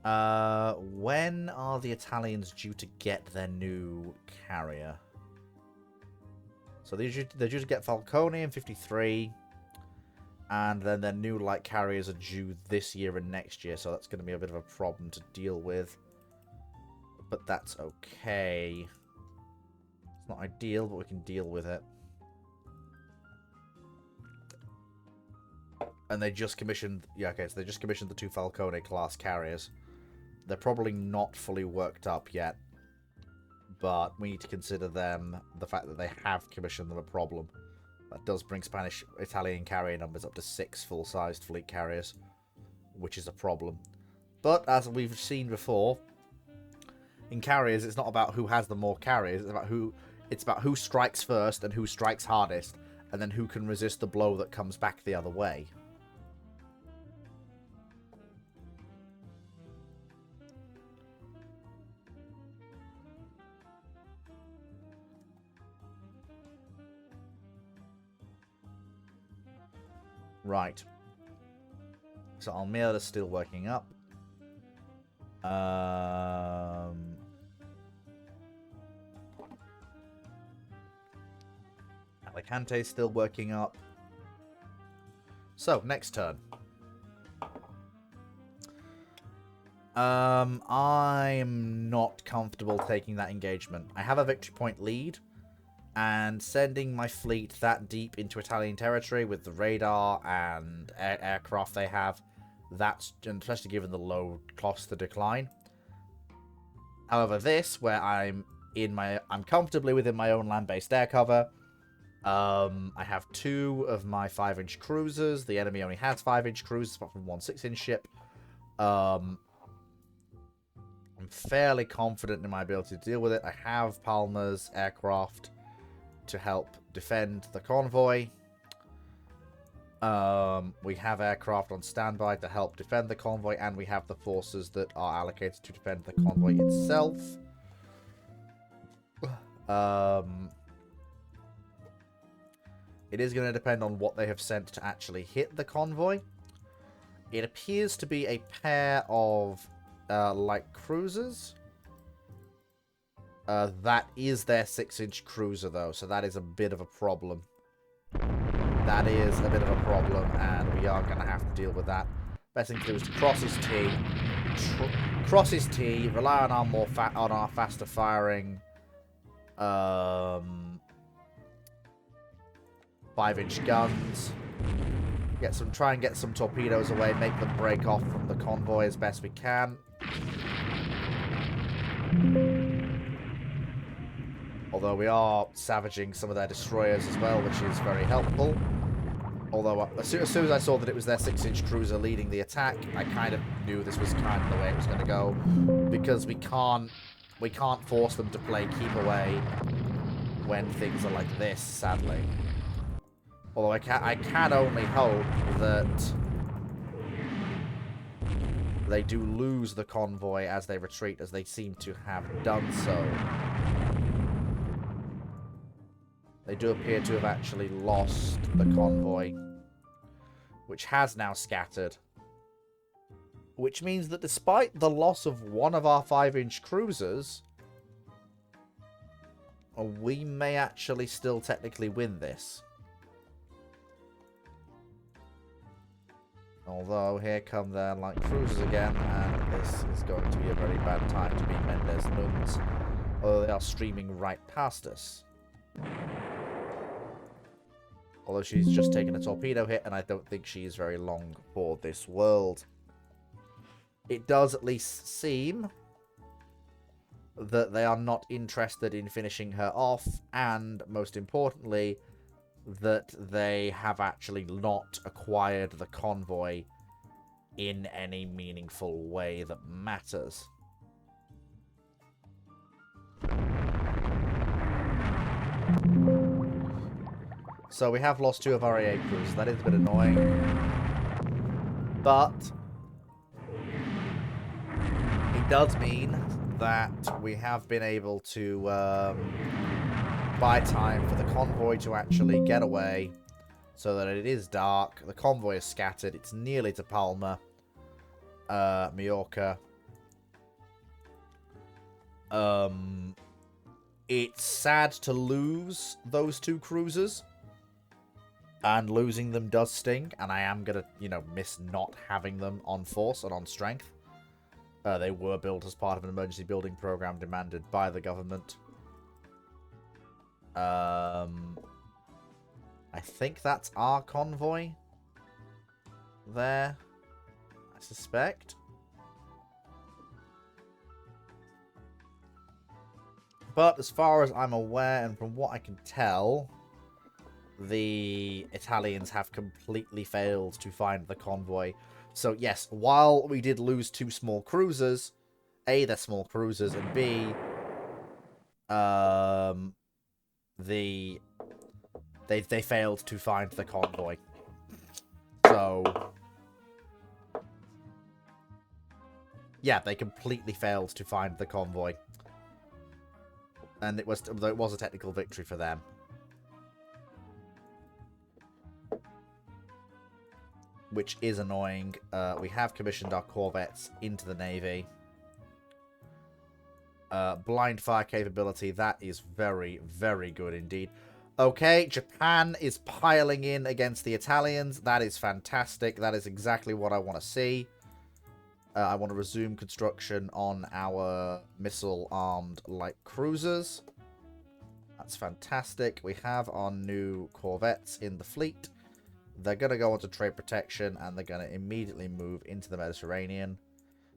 When are the Italians due to get their new carrier? So they're due to get Falcone in 53, and then their new light carriers are due this year and next year, so that's going to be a bit of a problem to deal with. But that's okay. It's not ideal, but we can deal with it. And they just commissioned... Yeah, okay, so they just commissioned the 2 Falcone class carriers. They're probably not fully worked up yet, but we need to consider them, the fact that they have commissioned them, a problem. That does bring Spanish-Italian carrier numbers up to 6 full-sized fleet carriers, which is a problem. But, as we've seen before, in carriers, it's not about who has the more carriers, it's about who strikes first and who strikes hardest, and then who can resist the blow that comes back the other way. Right. So Almira's still working up. Alicante's still working up. So, next turn. I'm not comfortable taking that engagement. I have a victory point lead, and sending my fleet that deep into Italian territory with the radar and aircraft they have, that's, especially given the low cost to decline. However, this, where I'm comfortably within my own land-based air cover. I have 2 of my 5-inch cruisers. The enemy only has 5-inch cruisers, apart from 1 6-inch ship. I'm fairly confident in my ability to deal with it. I have Palmer's aircraft to help defend the convoy. We have aircraft on standby to help defend the convoy, and we have the forces that are allocated to defend the convoy itself. It is going to depend on what they have sent to actually hit the convoy. It appears to be a pair of light cruisers. That is their 6-inch cruiser, though, so that is a bit of a problem. That is a bit of a problem, and we are going to have to deal with that. Best thing to do is to cross his T, rely on our faster firing 5-inch guns. Try and get some torpedoes away, make them break off from the convoy as best we can. Although we are savaging some of their destroyers as well, which is very helpful. Although, as soon as I saw that it was their 6-inch cruiser leading the attack, I kind of knew this was kind of the way it was going to go. Because we can't force them to play keep away when things are like this, sadly. Although I can only hope that they do lose the convoy as they retreat, as they seem to have done so. They do appear to have actually lost the convoy, which has now scattered. Which means that despite the loss of one of our 5-inch cruisers, we may actually still technically win this. Although, here come their light cruisers again, and this is going to be a very bad time to be Mendes Nuns. Although they are streaming right past us. Although she's just taken a torpedo hit, and I don't think she is very long for this world. It does at least seem that they are not interested in finishing her off, and most importantly, that they have actually not acquired the convoy in any meaningful way that matters. So we have lost 2 of our AA crews. That is a bit annoying. But it does mean that we have been able to buy time for the convoy to actually get away so that it is dark. The convoy is scattered. It's nearly to Palma, Majorca. It's sad to lose those 2 cruisers. And losing them does sting, and I am going to, miss not having them on force and on strength. They were built as part of an emergency building program demanded by the government. I think that's our convoy there, I suspect. But as far as I'm aware, and from what I can tell, the Italians have completely failed to find the convoy. So yes, while we did lose 2 small cruisers, A, they're small cruisers, and B, they failed to find the convoy. So yeah, they completely failed to find the convoy. And it was a technical victory for them. Which is annoying. We have commissioned our corvettes into the Navy. Blind fire capability, that is very, very good indeed. Okay, Japan is piling in against the Italians. That is fantastic. That is exactly what I want to see. I want to resume construction on our missile-armed light cruisers. That's fantastic. We have our new corvettes in the fleet. They're going to go onto trade protection, and they're going to immediately move into the Mediterranean,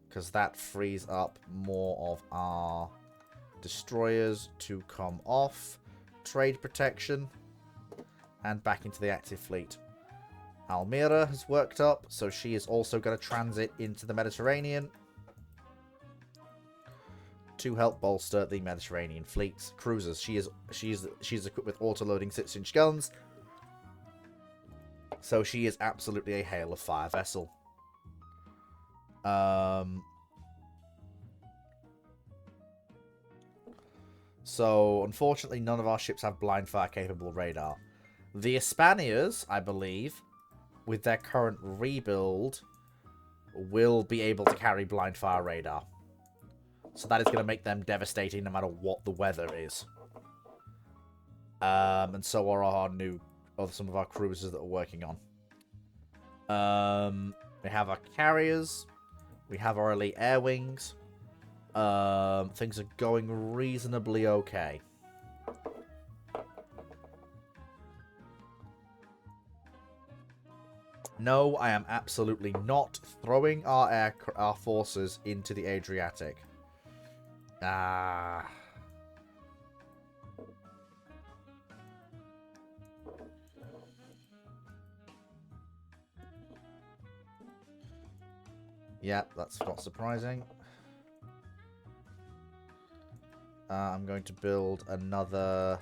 because that frees up more of our destroyers to come off trade protection and back into the active fleet. Almira has worked up, so she is also going to transit into the Mediterranean to help bolster the Mediterranean fleet's cruisers. She's equipped with auto-loading 6-inch guns. So she is absolutely a hail of fire vessel. So, unfortunately, none of our ships have blind fire capable radar. The Espanias, I believe, with their current rebuild, will be able to carry blind fire radar. So that is going to make them devastating no matter what the weather is. And so are some of our cruisers that we're working on. We have our carriers. We have our elite air wings. Things are going reasonably okay. No, I am absolutely not throwing our forces into the Adriatic. Yeah, that's not surprising. I'm going to build another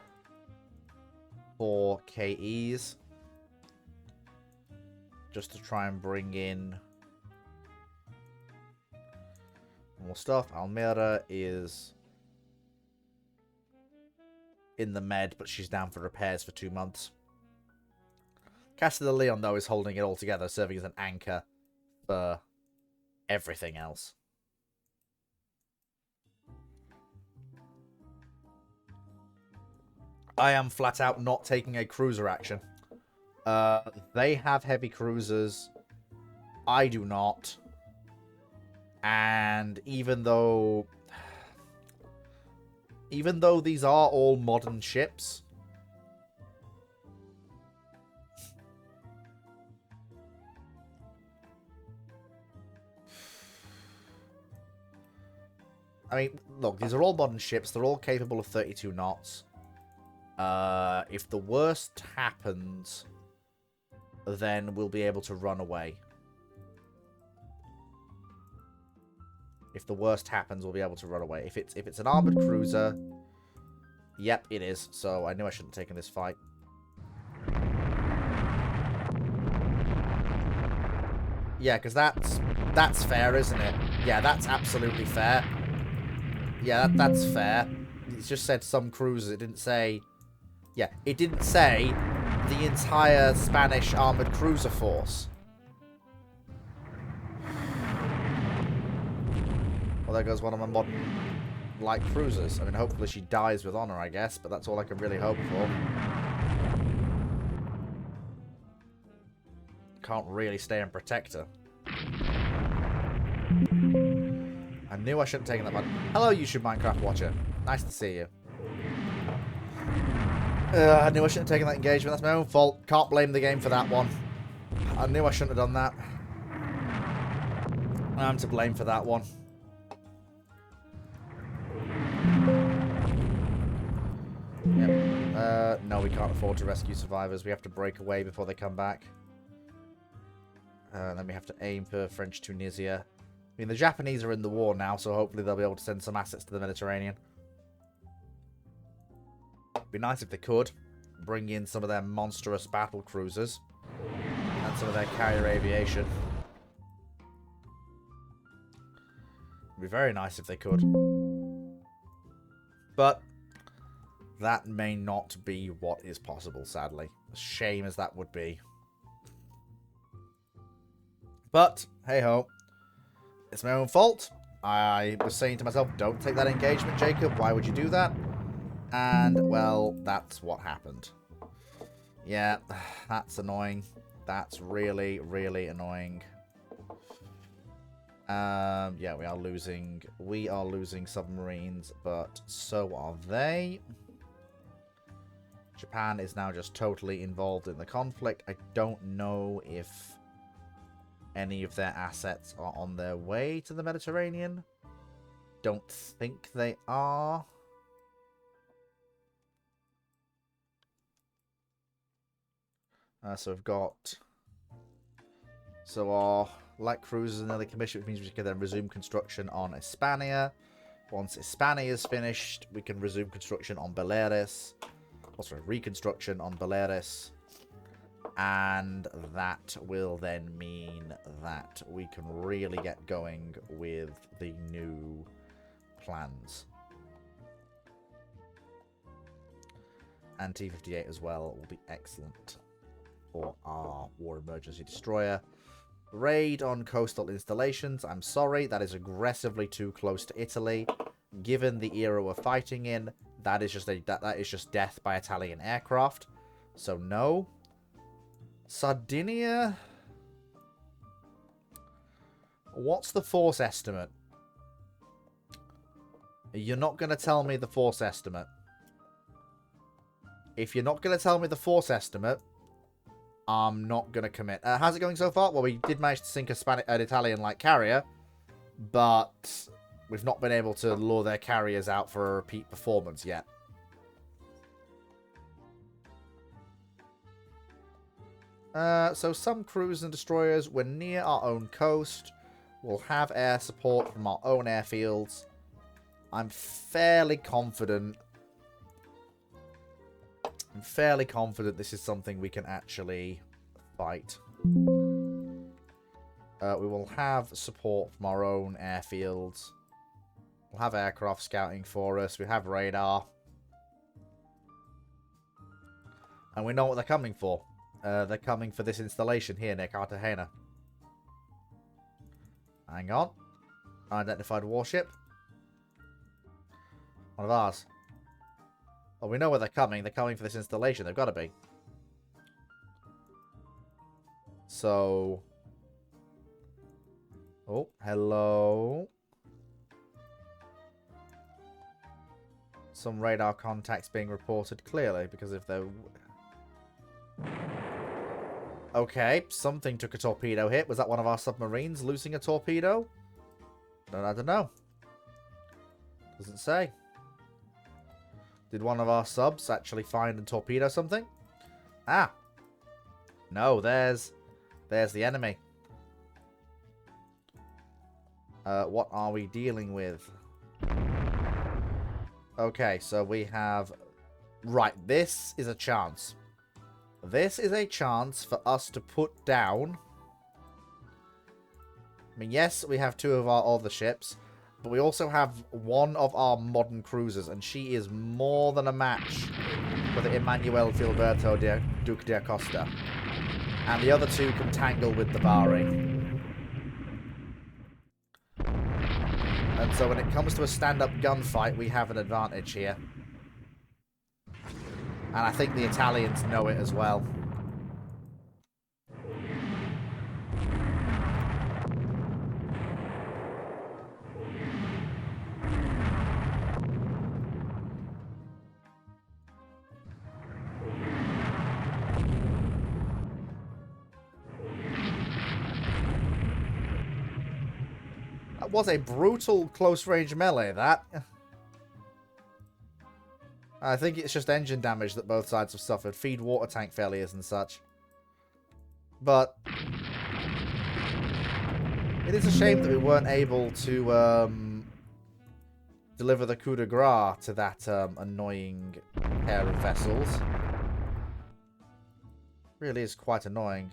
4 KEs. Just to try and bring in more stuff. Almira is in the med, but she's down for repairs for 2 months. Casa de Leon, though, is holding it all together, serving as an anchor for everything else. I am flat out not taking a cruiser action. They have heavy cruisers. I do not. And even though these are all modern ships, I mean, look, these are all modern ships. They're all capable of 32 knots. If the worst happens, then we'll be able to run away. If the worst happens, we'll be able to run away. If it's an armored cruiser, yep, it is. So I knew I shouldn't have taken this fight. Yeah, because that's fair, isn't it? Yeah, that's absolutely fair. Yeah, that's fair. It just said some cruisers. It didn't say... Yeah, it didn't say the entire Spanish armored cruiser force. Well, there goes one of my modern light cruisers. I mean, hopefully she dies with honor, I guess, but that's all I can really hope for. Can't really stay and protect her. I knew I shouldn't have taken that one. Hello, YouTube Minecraft watcher. Nice to see you. I knew I shouldn't have taken that engagement. That's my own fault. Can't blame the game for that one. I knew I shouldn't have done that. I'm to blame for that one. Yep. No, we can't afford to rescue survivors. We have to break away before they come back. Then we have to aim for French Tunisia. I mean, the Japanese are in the war now, so hopefully they'll be able to send some assets to the Mediterranean. It'd be nice if they could bring in some of their monstrous battle cruisers and some of their carrier aviation. It'd be very nice if they could. But that may not be what is possible, sadly. As shame as that would be. But, hey-ho. It's my own fault. I was saying to myself, don't take that engagement, Jacob. Why would you do that? And, well, that's what happened. Yeah, that's annoying. That's really, really annoying. Yeah, we are losing submarines, but so are they. Japan is now just totally involved in the conflict. I don't know if any of their assets are on their way to the Mediterranean. Don't think they are. So we've got... So our light cruisers are nearly commissioned, which means we can then resume construction on Espana. Once Espana is finished, we can resume construction on Baleares. Also, reconstruction on Baleares. And that will then mean that we can really get going with the new plans. And T-58 as well will be excellent for our War Emergency Destroyer. Raid on coastal installations. I'm sorry, that is aggressively too close to Italy. Given the era we're fighting in, that is just death by Italian aircraft. So no. Sardinia. What's the force estimate? You're not going to tell me the force estimate. If you're not going to tell me the force estimate, I'm not going to commit. How's it going so far? Well, we did manage to sink an Italian light carrier, but we've not been able to lure their carriers out for a repeat performance yet. So some cruisers and destroyers were near our own coast. We'll have air support from our own airfields. I'm fairly confident. This is something we can actually fight. We will have support from our own airfields. We'll have aircraft scouting for us. We have radar. And we know what they're coming for. They're coming for this installation here near Cartagena. Hang on. Unidentified warship. One of ours. Well, we know where they're coming. They're coming for this installation. They've got to be. So... Oh, hello. Some radar contacts being reported clearly, because if they're... Okay, something took a torpedo hit. Was that one of our submarines losing a torpedo? I don't know. Doesn't say. Did one of our subs actually find and torpedo something? Ah. No, there's the enemy. What are we dealing with? Okay, so we have... Right, this is a chance. This is a chance for us to put down... I mean, yes, we have 2 of our other ships, but we also have one of our modern cruisers, and she is more than a match for the Emmanuel Filberto Duque de Acosta. And the other 2 can tangle with the Bari. And so when it comes to a stand-up gunfight, we have an advantage here. And I think the Italians know it as well. That was a brutal close-range melee, that. I think it's just engine damage that both sides have suffered. Feed water tank failures and such. But it is a shame that we weren't able to deliver the coup de grace to that annoying pair of vessels. Really is quite annoying.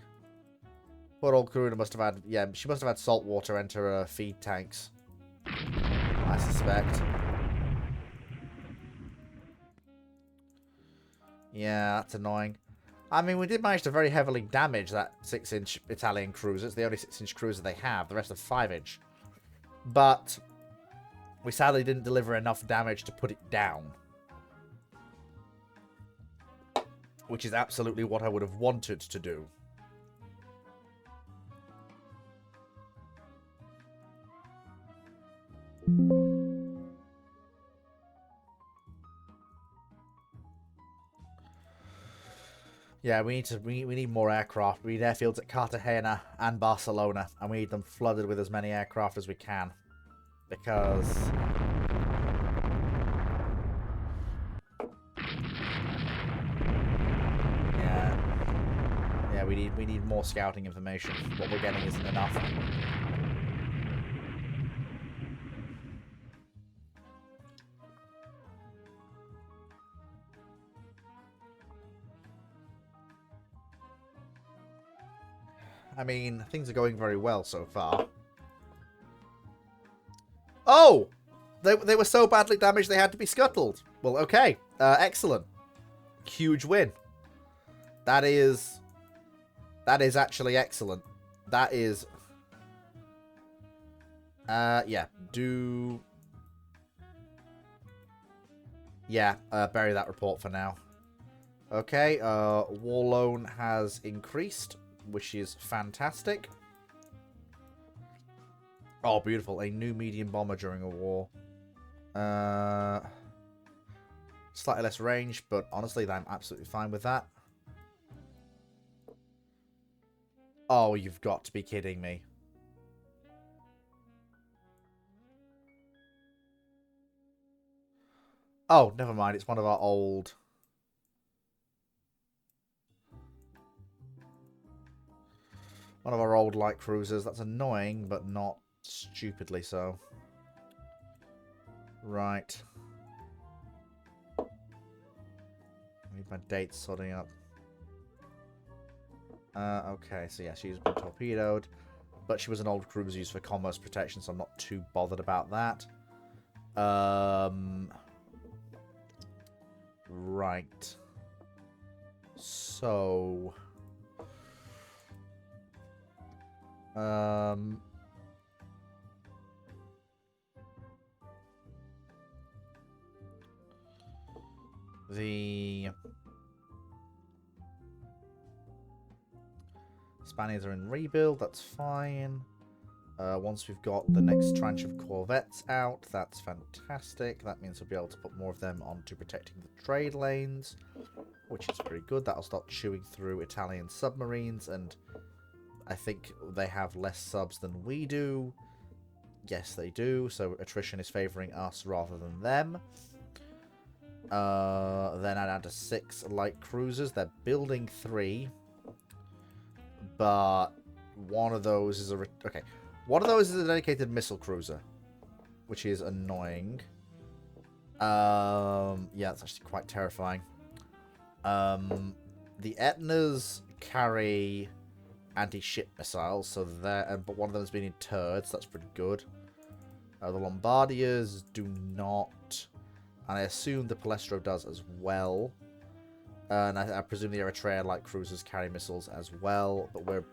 Poor old Karuna must have had... Yeah, she must have had salt water enter her feed tanks. I suspect. Yeah, that's annoying. I mean, we did manage to very heavily damage that 6-inch Italian cruiser. It's the only 6-inch cruiser they have. The rest are 5-inch. But we sadly didn't deliver enough damage to put it down. Which is absolutely what I would have wanted to do. Yeah, we need more aircraft. We need airfields at Cartagena and Barcelona, and we need them flooded with as many aircraft as we can, because yeah, we need more scouting information. What we're getting isn't enough. I mean, things are going very well so far. Oh! They were so badly damaged they had to be scuttled. Well, okay. Excellent. Huge win. That is actually excellent. That is... yeah. Yeah, bury that report for now. Okay, war loan has increased, which is fantastic. Oh, beautiful. A new medium bomber during a war. Slightly less range, but honestly, I'm absolutely fine with that. Oh, you've got to be kidding me. Oh, never mind. It's one of our old... One of our old light cruisers. That's annoying, but not Stupidly so. Right. Need my dates sorting up. Okay, so yeah, she's been torpedoed. But she was an old cruiser used for commerce protection, so I'm not too bothered about that. Right. So... The Spaniards are in rebuild, that's fine. Once we've got the next tranche of corvettes out, that's fantastic. That means we'll be able to put more of them onto protecting the trade lanes, which is pretty good. That'll start chewing through Italian submarines, and I think they have less subs than we do. Yes, they do, so attrition is favouring us rather than them. Then I'd add to 6 light cruisers. They're building 3, but one of those is a... Okay, one of those is a dedicated missile cruiser, which is annoying. Yeah, it's actually quite terrifying. The Etnas carry anti-ship missiles, so but one of them has been in turrets. That's pretty good. The Lombardiers do not, and I assume the Palestro does as well. And I presume the Eritrea light cruisers carry missiles as well, but we're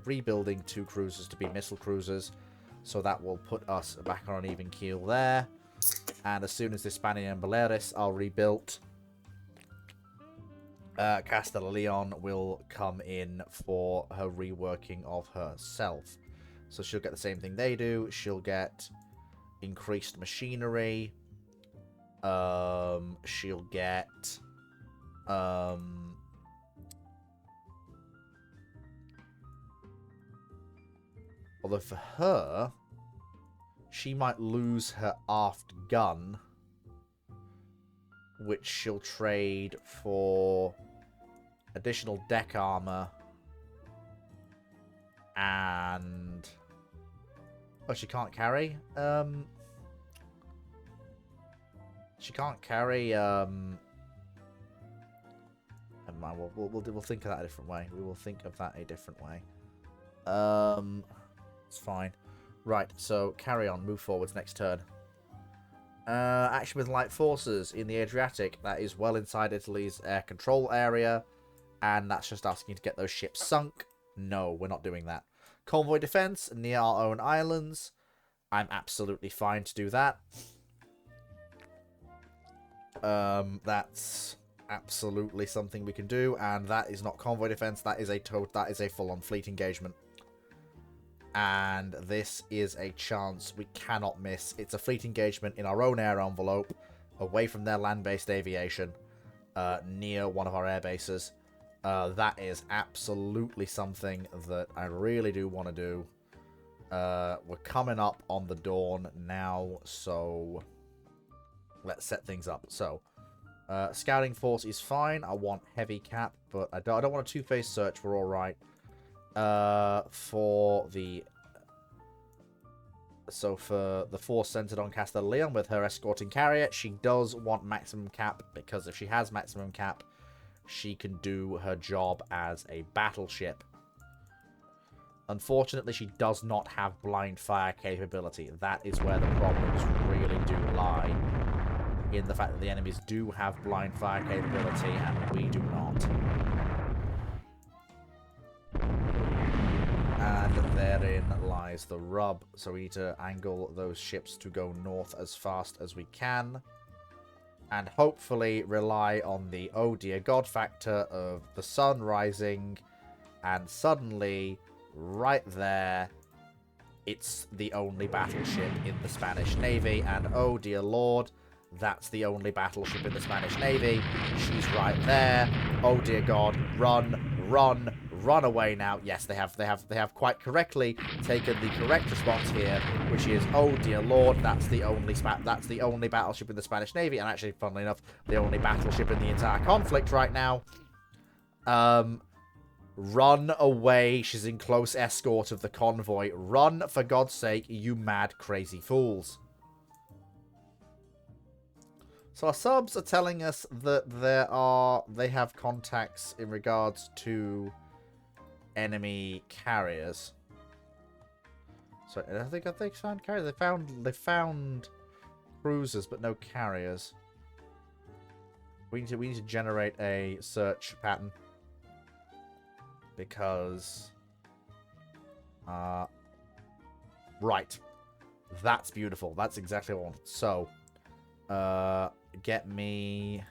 rebuilding 2 cruisers to be missile cruisers, so that will put us back on an even keel there. And as soon as the Espana and Baleares are rebuilt, Castilla Leon will come in for her reworking of herself. So she'll get the same thing they do. She'll get increased machinery. She'll get... although for her, she might lose her aft gun, which she'll trade for additional deck armor and... Oh, she can't carry? She can't carry... Never mind, we'll think of that a different way. We will think of that a different way. It's fine. Right, so carry on. Move forwards next turn. Action with light forces in the Adriatic. That is well inside Italy's air control area. And that's just asking to get those ships sunk. No, we're not doing that. Convoy defense near our own islands. I'm absolutely fine to do that. That's absolutely something we can do, and that is not convoy defense. That is a full-on fleet engagement, and this is a chance we cannot miss. It's a fleet engagement in our own air envelope, away from their land-based aviation, near one of our air bases. That is absolutely something that I really do want to do. We're coming up on the dawn now, so let's set things up. So scouting force is fine. I want heavy cap, but I don't want a two-phase search. We're all right. For the force centered on Castilla Leon with her escorting carrier, she does want maximum cap, because if she has maximum cap, she can do her job as a battleship. Unfortunately, she does not have blind fire capability. That is where the problems really do lie. In the fact that the enemies do have blind fire capability and we do not. And therein lies the rub. So we need to angle those ships to go north as fast as we can. And hopefully rely on the oh dear god factor of the sun rising. And suddenly, right there, it's the only battleship in the Spanish Navy. And oh dear lord, that's the only battleship in the Spanish Navy. She's right there. Oh dear god, run, run, run away now. Yes, they have quite correctly taken the correct response here, which is oh dear lord, that's the only battleship in the Spanish Navy, and actually, funnily enough, the only battleship in the entire conflict right now. Run away. She's in close escort of the convoy. Run, for God's sake, you mad, crazy fools. So our subs are telling us that they have contacts in regards to enemy carriers. So I think they found carriers. They found cruisers, but no carriers. We need to generate a search pattern because right. That's beautiful. That's exactly what I wanted. So get me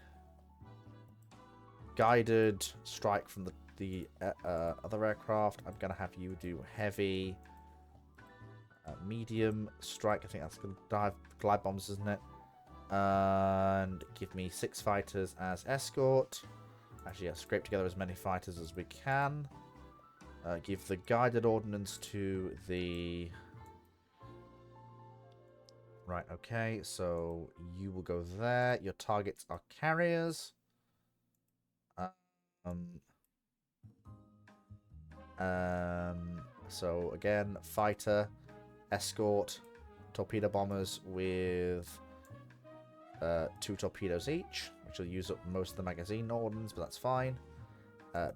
guided strike from the other aircraft. I'm gonna have you do heavy, medium strike. I think that's gonna dive glide bombs, isn't it? And give me 6 fighters as escort. Actually, yeah, scrape together as many fighters as we can. Give the guided ordnance to the... Right, okay, so you will go there. Your targets are carriers. So again, fighter, escort, torpedo bombers with 2 torpedoes each, which will use up most of the magazine ordnance, but that's fine.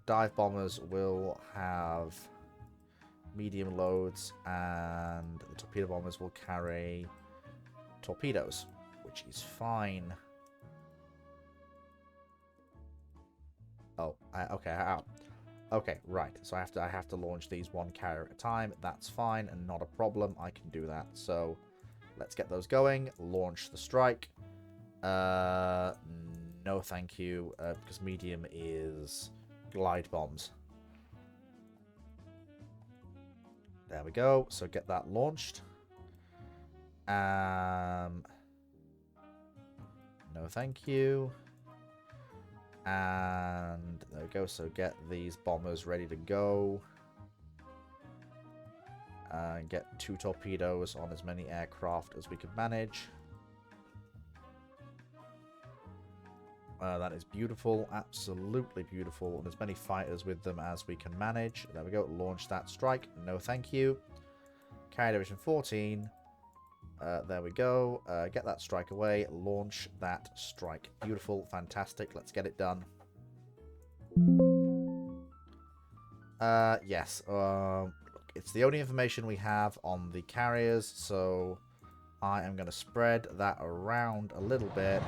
Dive bombers will have medium loads, and the torpedo bombers will carry torpedoes, which is fine. Oh, okay. Okay, right. So I have to launch these one carrier at a time. That's fine and not a problem. I can do that. So let's get those going. Launch the strike. No, thank you. Because medium is glide bombs. There we go. So get that launched. No, thank you. And there we go. So get these bombers ready to go. And get 2 torpedoes on as many aircraft as we can manage. That is beautiful. Absolutely beautiful. And as many fighters with them as we can manage. There we go. Launch that strike. No, thank you. Carrier Division 14. There we go. Get that strike away. Launch that strike. Beautiful. Fantastic. Let's get it done. Yes. It's the only information we have on the carriers, so I am going to spread that around a little bit.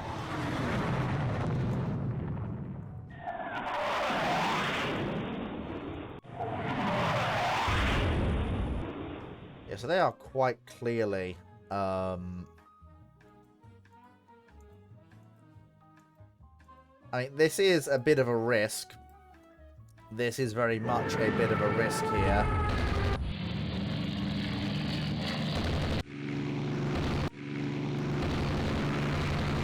Yeah, so they are quite clearly... I mean, this is a bit of a risk. This is very much a bit of a risk here.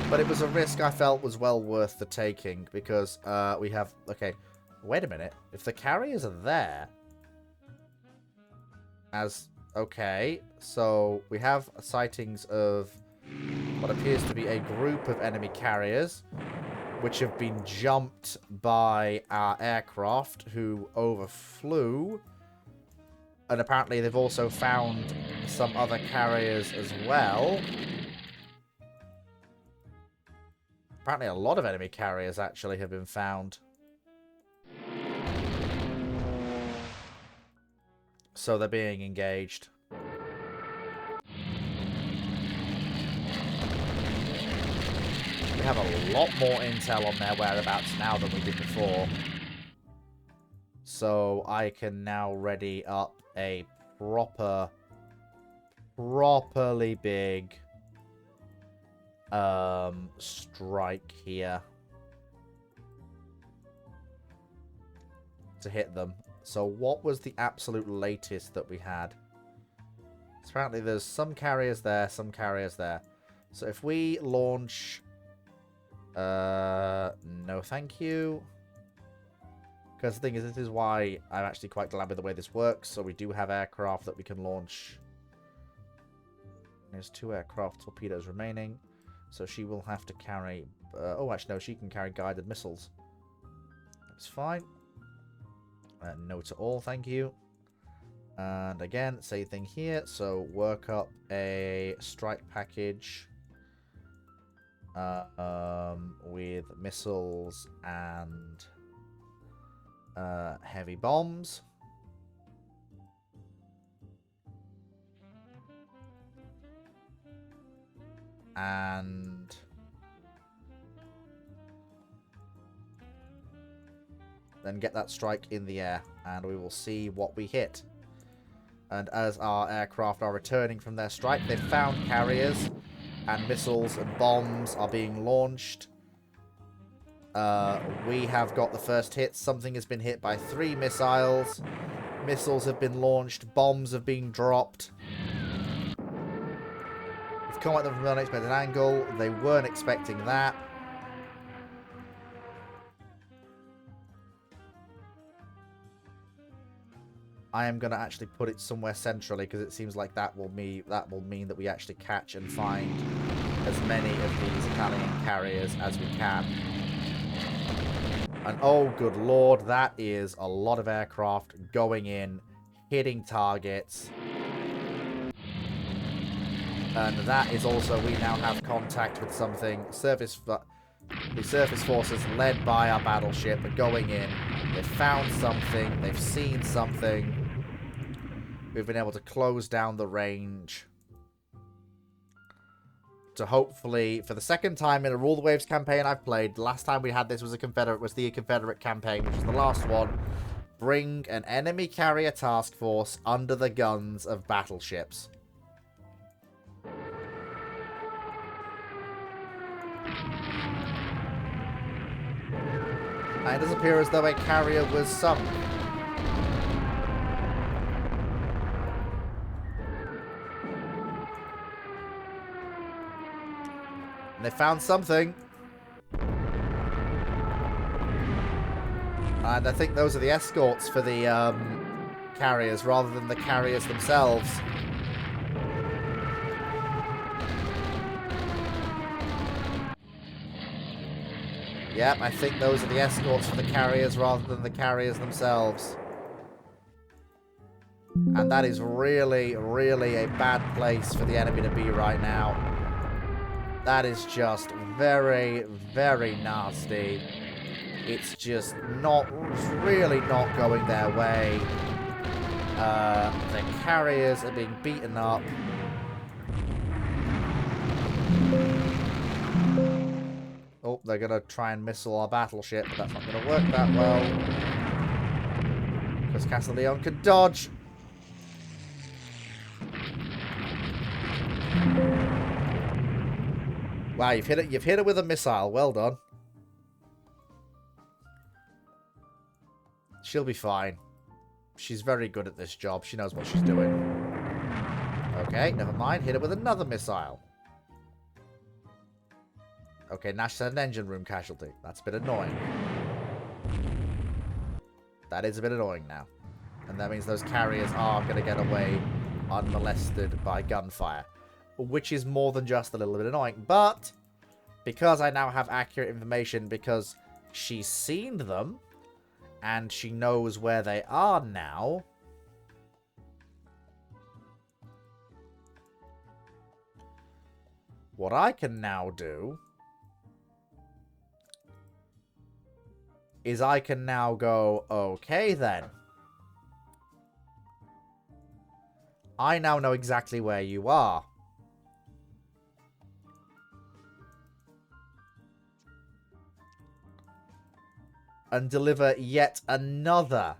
But it was a risk I felt was well worth the taking, because we have... Okay, wait a minute. If the carriers are there... Okay, so we have sightings of what appears to be a group of enemy carriers, which have been jumped by our aircraft, who overflew. And apparently they've also found some other carriers as well. Apparently a lot of enemy carriers actually have been found. So they're being engaged. We have a lot more intel on their whereabouts now than we did before. So I can now ready up a properly big strike here to hit them. So what was the absolute latest that we had? So apparently there's some carriers there, some carriers there. So if we launch... no thank you. Because the thing is, this is why I'm actually quite glad with the way this works. So we do have aircraft that we can launch. There's 2 aircraft torpedoes remaining. So she will have to carry... oh, actually, no, she can carry guided missiles. That's fine. No to all, thank you. And again, same thing here. So work up a strike package with missiles and heavy bombs. And then get that strike in the air, and we will see what we hit. And as our aircraft are returning from their strike, they've found carriers, and missiles and bombs are being launched. We have got the first hit. Something has been hit by 3 missiles. Missiles have been launched. Bombs have been dropped. We've come at them from an unexpected angle. They weren't expecting that. I am going to actually put it somewhere centrally because it seems like that will mean that we actually catch and find as many of these Italian carriers as we can. And oh, good lord, that is a lot of aircraft going in, hitting targets. And that is also, we now have contact with something. The surface forces led by our battleship are going in. They've found something. They've seen something. We've been able to close down the range. To hopefully, for the second time in a Rule the Waves campaign I've played, the last time we had this was the Confederate campaign, which was the last one, bring an enemy carrier task force under the guns of battleships. And it does appear as though a carrier was sunk. And they found something. And I think those are the escorts for the carriers rather than the carriers themselves. Yep, I think those are the escorts for the carriers rather than the carriers themselves. And that is really, really a bad place for the enemy to be right now. That is just very, very nasty. It's just really not going their way. The carriers are being beaten up. Oh, they're going to try and missile our battleship, but that's not going to work that well. Because Castileone can dodge. Wow, you've hit it with a missile. Well done. She'll be fine. She's very good at this job. She knows what she's doing. Okay, never mind. Hit it with another missile. Okay, now she's had an engine room casualty. That's a bit annoying. That is a bit annoying now. And that means those carriers are going to get away unmolested by gunfire. Which is more than just a little bit annoying. But, because I now have accurate information, because she's seen them, and she knows where they are now, what I can now do is I can now go, okay then. I now know exactly where you are. And deliver yet another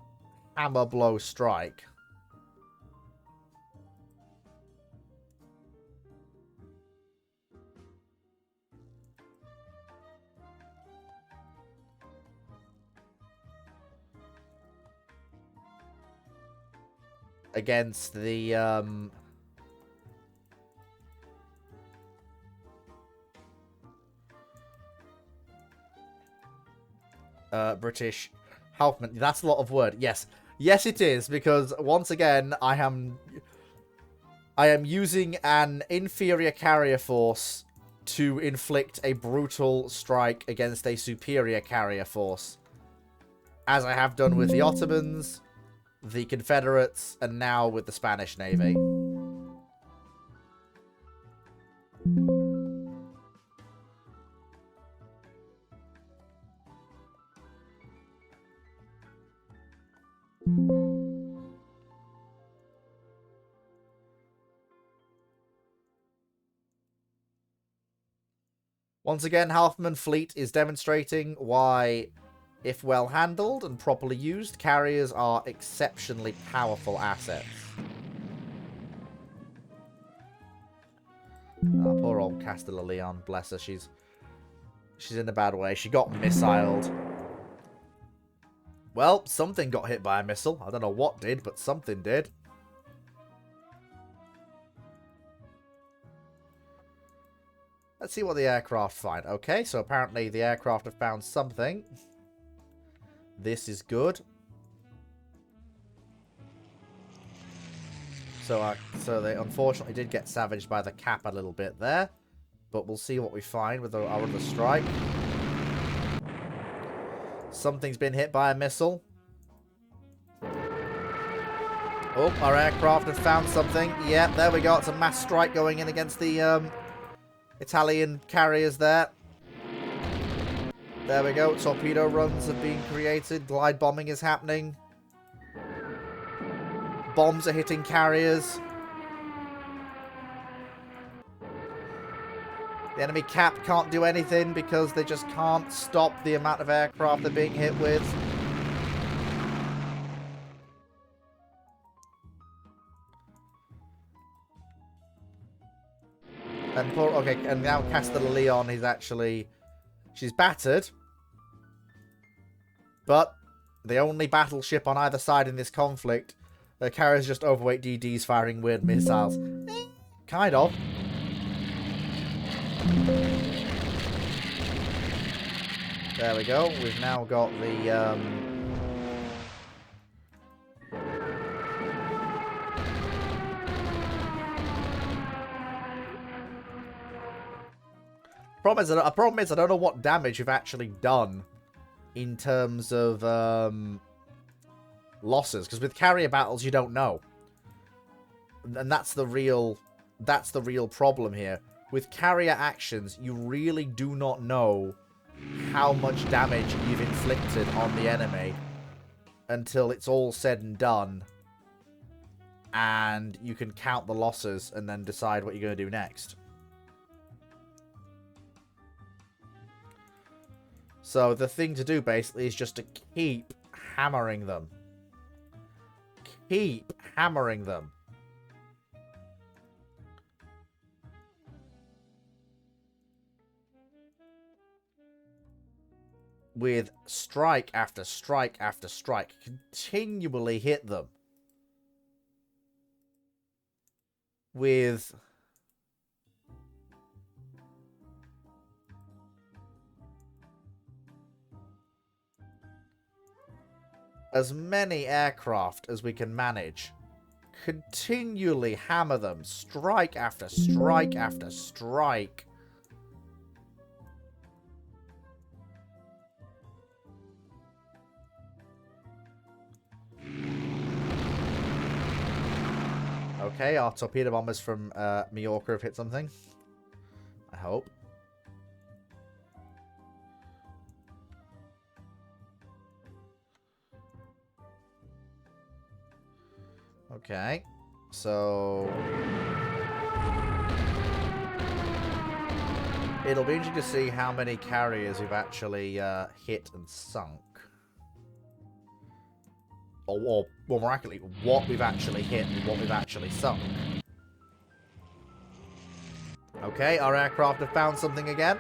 hammer blow strike. Against the British Halfman. That's a lot of word. Yes. Yes, it is, because once again, I am using an inferior carrier force to inflict a brutal strike against a superior carrier force. as I have done with the Ottomans, the Confederates, and now with the Spanish Navy. Once again, Halfman Fleet is demonstrating why, if well handled and properly used, carriers are exceptionally powerful assets. Oh, poor old Castilla Leon, bless her. She's in a bad way. She got missiled. Well, something got hit by a missile. I don't know what did, but something did. Let's see what the aircraft find. Okay, so apparently the aircraft have found something. This is good. So they unfortunately did get savaged by the cap a little bit there. But we'll see what we find with our other strike. Something's been hit by a missile. Oh, our aircraft have found something. Yep, there we go. It's a mass strike going in against the Italian carriers there. There we go. Torpedo runs have been created. Glide bombing is happening. Bombs are hitting carriers. The enemy cap can't do anything because they just can't stop the amount of aircraft they're being hit with. And poor, okay, and now Castilla Leon is actually, she's battered. But the only battleship on either side in this conflict, the carriers just overweight DDs firing weird missiles. Kind of. There we go. We've now got the problem is I don't know what damage you've actually done in terms of losses, because with carrier battles you don't know, and that's the real problem here. With carrier actions, you really do not know how much damage you've inflicted on the enemy until it's all said and done, and you can count the losses and then decide what you're going to do next. So the thing to do basically is just to keep hammering them. Keep hammering them. With strike after strike after strike. Continually hit them. With as many aircraft as we can manage. Continually hammer them. Strike after strike after strike. Okay, our torpedo bombers from Majorca have hit something. I hope. Okay, so it'll be interesting to see how many carriers we've actually hit and sunk. Or more accurately, what we've actually hit and what we've actually sunk. Okay, our aircraft have found something again.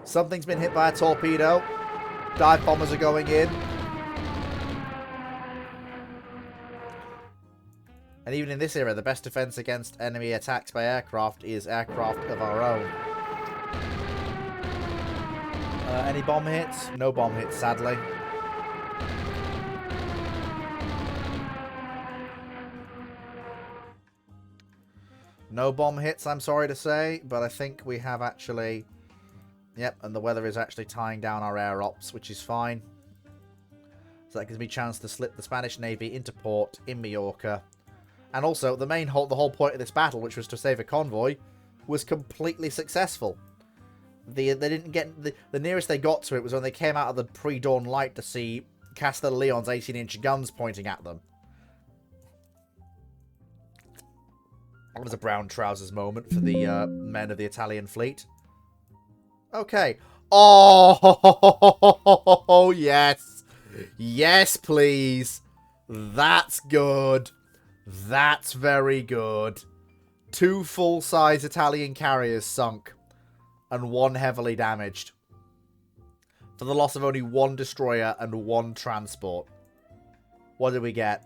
Something's been hit by a torpedo. Dive bombers are going in. And even in this era, the best defense against enemy attacks by aircraft is aircraft of our own. Any bomb hits? No bomb hits, sadly. No bomb hits, I'm sorry to say, but I think we have actually... Yep, and the weather is actually tying down our air ops, which is fine. So that gives me a chance to slip the Spanish Navy into port in Majorca. And also, the whole point of this battle, which was to save a convoy, was completely successful. They didn't get... The nearest they got to it was when they came out of the pre-dawn light to see Castel Leon's 18-inch guns pointing at them. That was a brown trousers moment for the men of the Italian fleet. Okay. Oh, yes. Yes, please. That's good. That's very good. 2 full-size Italian carriers sunk. And 1 heavily damaged. For the loss of only 1 destroyer and 1 transport. What did we get?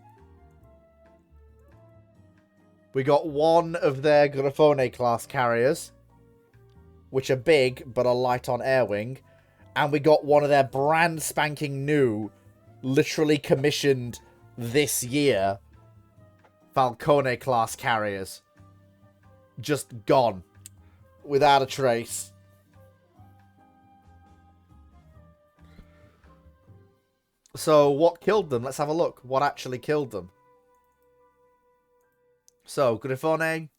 We got 1 of their Grifone class carriers, which are big but are light on air wing, and we got 1 of their brand spanking new, literally commissioned this year, Falcone class carriers. Just gone. Without a trace. So, what killed them? Let's have a look. What actually killed them? So, Grifone,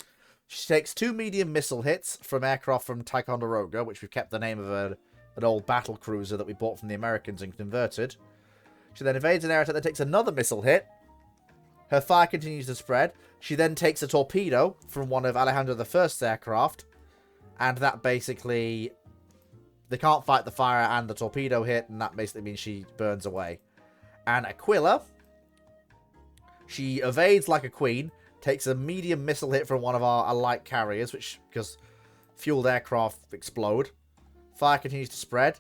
she takes 2 medium missile hits from aircraft from Ticonderoga, which we've kept the name of an old battle cruiser that we bought from the Americans and converted. She then evades an air attack that takes another missile hit. Her fire continues to spread. She then takes a torpedo from one of Alejandro I's aircraft. And that basically... They can't fight the fire and the torpedo hit, and that basically means she burns away. And Aquila, she evades like a queen, takes a medium missile hit from one of our light carriers, which, because fueled aircraft explode. Fire continues to spread.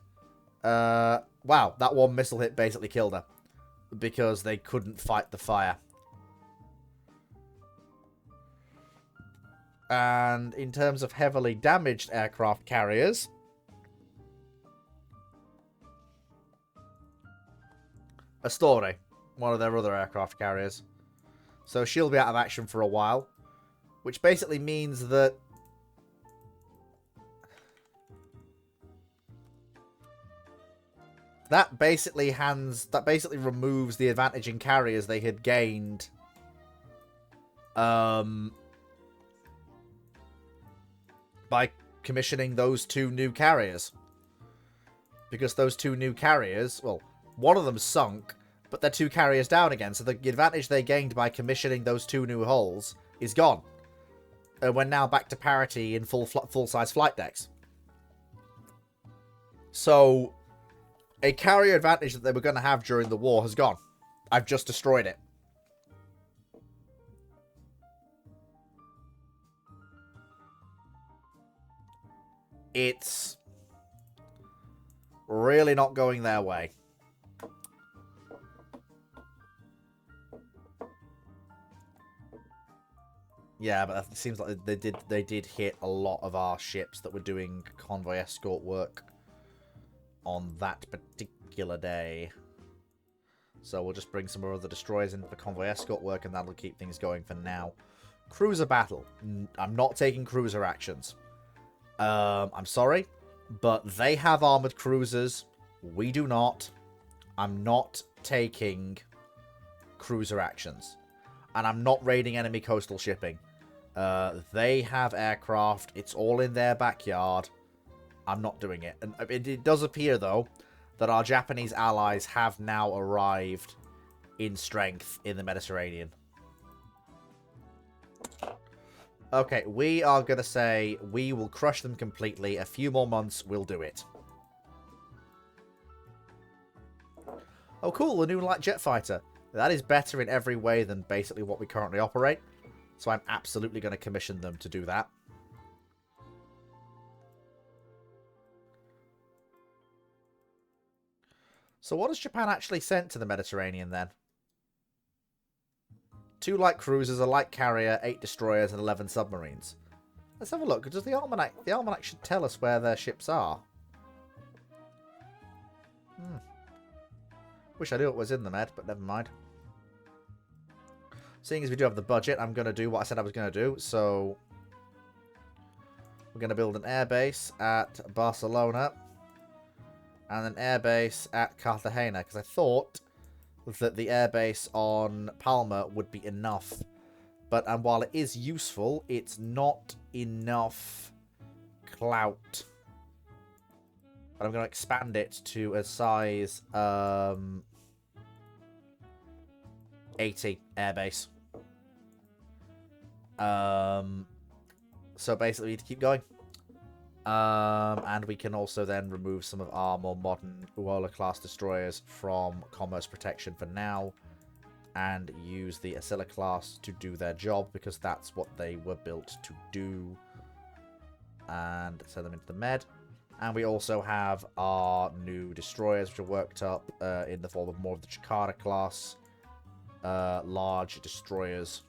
Wow, that 1 missile hit basically killed her. Because they couldn't fight the fire. And in terms of heavily damaged aircraft carriers... Astore, one of their other aircraft carriers. So she'll be out of action for a while. Which basically means that... That basically removes the advantage in carriers they had gained. By commissioning those 2 new carriers. Because those 2 new carriers... Well, one of them sunk, but they're 2 carriers down again. So the advantage they gained by commissioning those 2 new hulls is gone. And we're now back to parity in full-size flight decks. So, a carrier advantage that they were going to have during the war has gone. I've just destroyed it. It's really not going their way. Yeah, but it seems like they did hit a lot of our ships that were doing convoy escort work on that particular day. So we'll just bring some more of the destroyers in for convoy escort work, and that'll keep things going for now. Cruiser battle. I'm not taking cruiser actions. I'm sorry, but they have armored cruisers. We do not. I'm not taking cruiser actions. And I'm not raiding enemy coastal shipping. They have aircraft. It's all in their backyard. I'm not doing it. And it does appear, though, that our Japanese allies have now arrived in strength in the Mediterranean. Okay, we are going to say we will crush them completely. A few more months, we'll do it. Oh, cool, a new light jet fighter. That is better in every way than basically what we currently operate. So I'm absolutely going to commission them to do that. So what has Japan actually sent to the Mediterranean then? 2 light cruisers, a light carrier, 8 destroyers, and 11 submarines. Let's have a look. Does the almanac... The almanac should tell us where their ships are. Wish I knew what was in the med, but never mind. Seeing as we do have the budget, I'm going to do what I said I was going to do. So, We're going to build an airbase at Barcelona and an airbase at Cartagena, because I thought that the airbase on Palma would be enough. But and while it is useful, it's not enough clout. But I'm going to expand it to a size 80 airbase. So basically, we need to keep going. And we can also then remove some of our more modern Uola-class destroyers from commerce protection for now, and use the Asilla class to do their job, because that's what they were built to do. And send them into the med. And we also have our new destroyers, which are worked up in the form of more of the Chikara class. Large destroyers.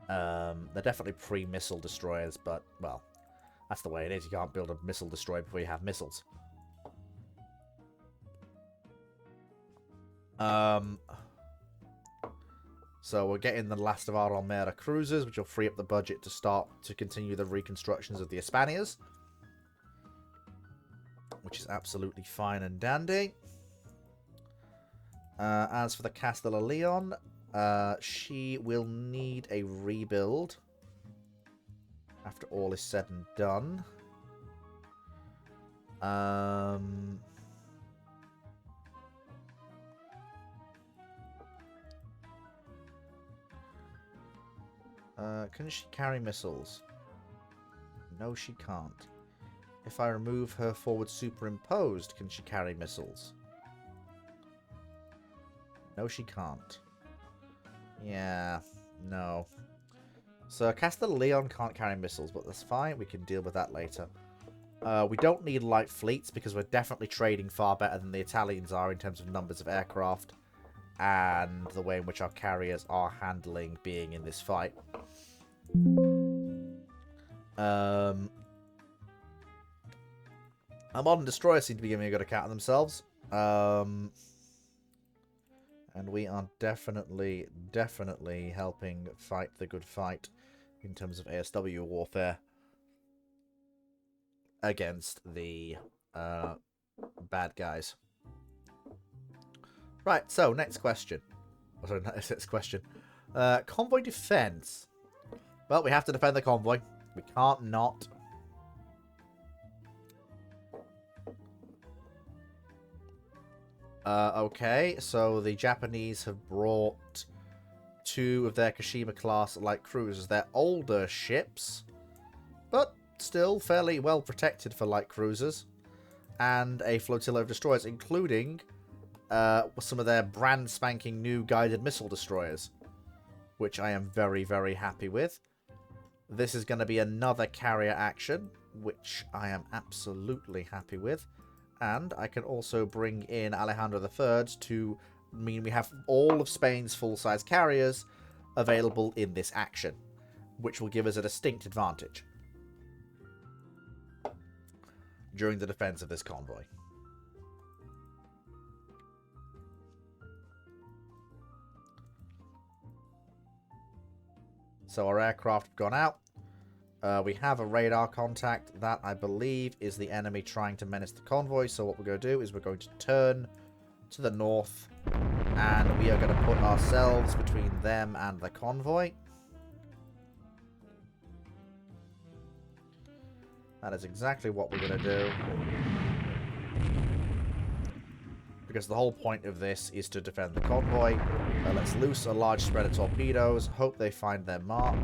They're definitely pre-missile destroyers, but, well, that's the way it is. You can't build a missile destroyer before you have missiles. So we're getting the last of our Almera cruisers, which will free up the budget to start to continue the reconstructions of the Espanias. Which is absolutely fine and dandy. As for the Castilla Leon, she will need a rebuild after all is said and done. Can she carry missiles? No, she can't. If I remove her forward superimposed, can she carry missiles? No, she can't. Yeah, no. So Castilla Leon can't carry missiles, but that's fine. We can deal with that later. We don't need light fleets because we're definitely trading far better than the Italians are in terms of numbers of aircraft and the way in which our carriers are handling being in this fight. Our modern destroyers seem to be giving a good account of themselves. And we are definitely helping fight the good fight in terms of ASW warfare against the bad guys. Right, so next question. Oh, sorry, next question. Convoy defense. Well, we have to defend the convoy. We can't not. Okay, so the Japanese have brought 2 of their Kashima-class light cruisers. They're older ships, but still fairly well protected for light cruisers. And a flotilla of destroyers, including some of their brand spanking new guided missile destroyers, which I am very, very happy with. This is going to be another carrier action, which I am absolutely happy with. And I can also bring in Alejandro III to mean we have all of Spain's full-size carriers available in this action, which will give us a distinct advantage during the defense of this convoy. So our aircraft have gone out. We have a radar contact. That, I believe, is the enemy trying to menace the convoy. So what we're going to do is we're going to turn to the north. And we are going to put ourselves between them and the convoy. That is exactly what we're going to do. Because the whole point of this is to defend the convoy. Let's loose a large spread of torpedoes. Hope they find their mark.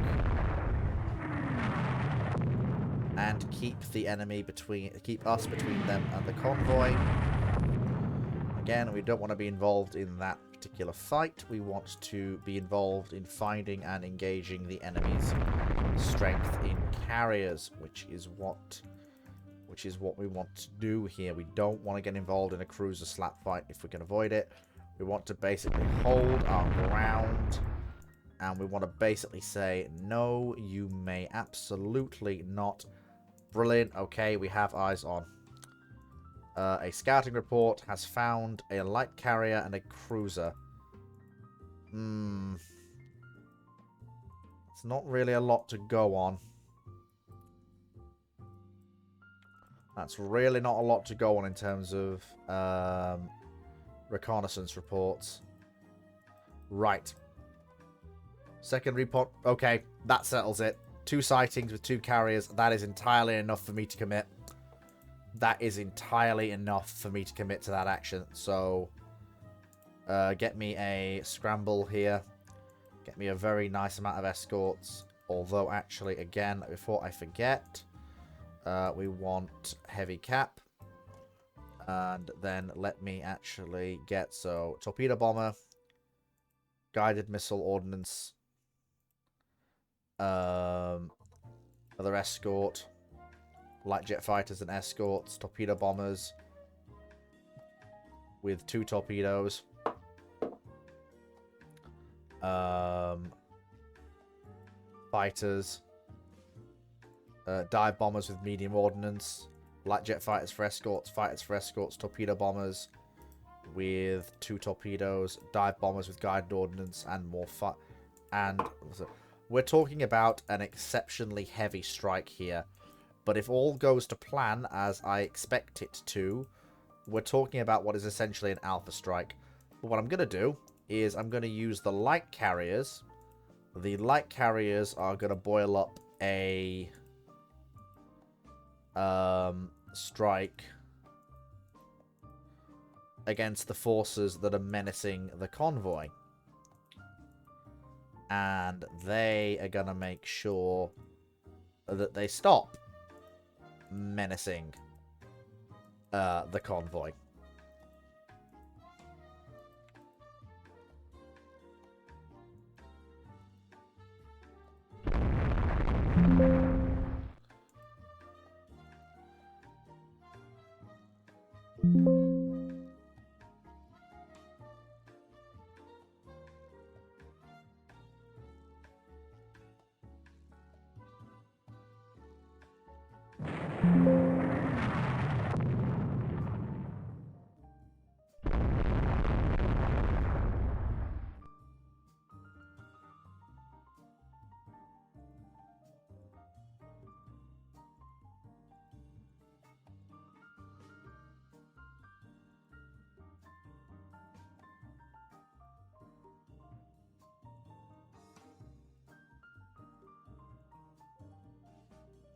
And keep the enemy keep us between them and the convoy. Again, we don't want to be involved in that particular fight. We want to be involved in finding and engaging the enemy's strength in carriers, which is what we want to do here. We don't want to get involved in a cruiser slap fight if we can avoid it. We want to basically hold our ground. And we want to basically say, no, you may absolutely not. Brilliant. Okay, we have eyes on. A scouting report has found a light carrier and a cruiser. It's not really a lot to go on. That's really not a lot to go on in terms of reconnaissance reports. Right. Second report. Okay, that settles it. 2 sightings with 2 carriers. That is entirely enough for me to commit. That is entirely enough for me to commit to that action. So, get me a scramble here. Get me a very nice amount of escorts. Although, actually, again, before I forget, we want heavy cap. And then let me actually get, so, torpedo bomber, guided missile ordnance, other escort, light jet fighters and escorts, torpedo bombers with 2 torpedoes, fighters, dive bombers with medium ordnance, light jet fighters for escorts, torpedo bombers with 2 torpedoes, dive bombers with guided ordnance, and more and we're talking about an exceptionally heavy strike here. But if all goes to plan as I expect it to, we're talking about what is essentially an alpha strike. But what I'm going to do is I'm going to use the light carriers. The light carriers are going to boil up a strike against the forces that are menacing the convoy. And they are going to make sure that they stop menacing the convoy.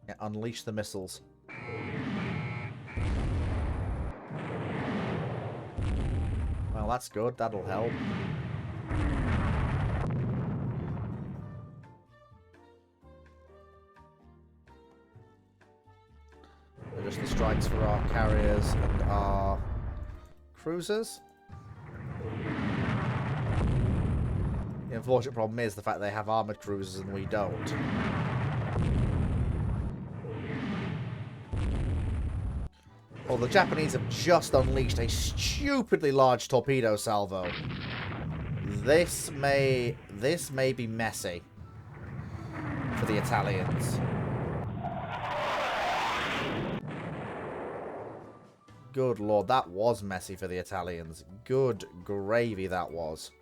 Yeah, unleash the missiles. Well, that's good. That'll help. They're just the strikes for our carriers and our cruisers. The unfortunate problem is the fact they have armoured cruisers and we don't. Well, the Japanese have just unleashed a stupidly large torpedo salvo. This may be messy for the Italians. Good lord, that was messy for the Italians. Good gravy that was.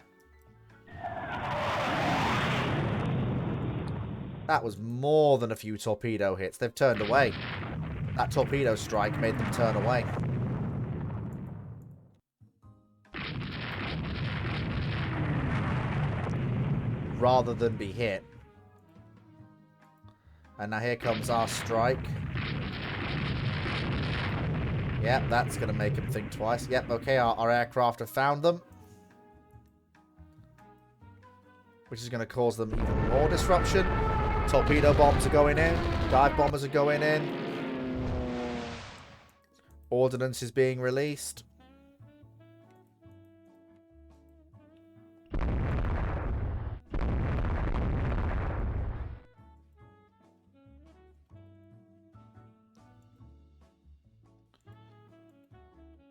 That was more than a few torpedo hits. They've turned away. That torpedo strike made them turn away. Rather than be hit. And now here comes our strike. Yep, that's going to make them think twice. Yep, okay, our aircraft have found them. Which is going to cause them even more disruption. Torpedo bombs are going in. Dive bombers are going in. Ordnance is being released.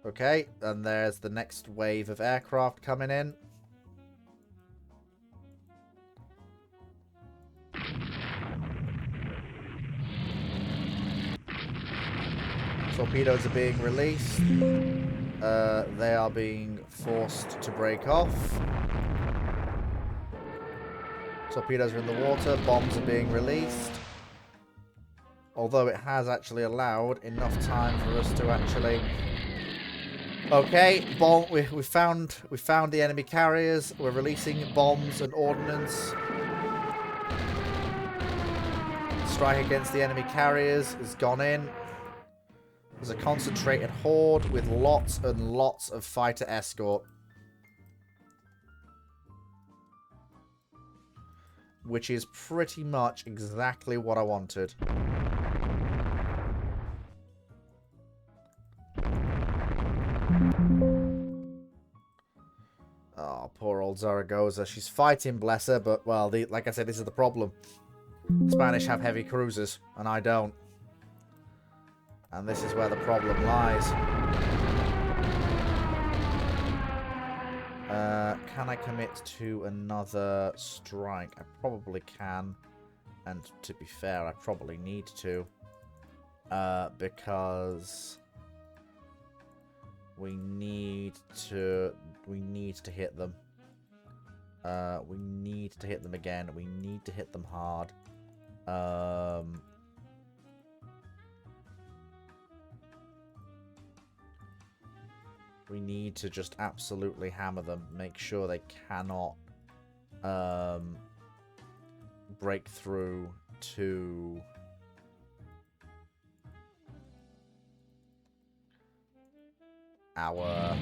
Okay, and there's the next wave of aircraft coming in. Torpedoes are being released. They are being forced to break off. Torpedoes are in the water. Bombs are being released. Although it has actually allowed enough time for us to actually... Okay, bomb. We found the enemy carriers. We're releasing bombs and ordnance. Strike against the enemy carriers has gone in. There's a concentrated horde with lots and lots of fighter escort. Which is pretty much exactly what I wanted. Oh, poor old Zaragoza. She's fighting, bless her, but, well, like I said, this is the problem. The Spanish have heavy cruisers, and I don't. And this is where the problem lies. Can I commit to another strike? I probably can. And to be fair, I probably need to. Because... We need to hit them. We need to hit them again. We need to hit them hard. We need to just absolutely hammer them. Make sure they cannot break through to... our...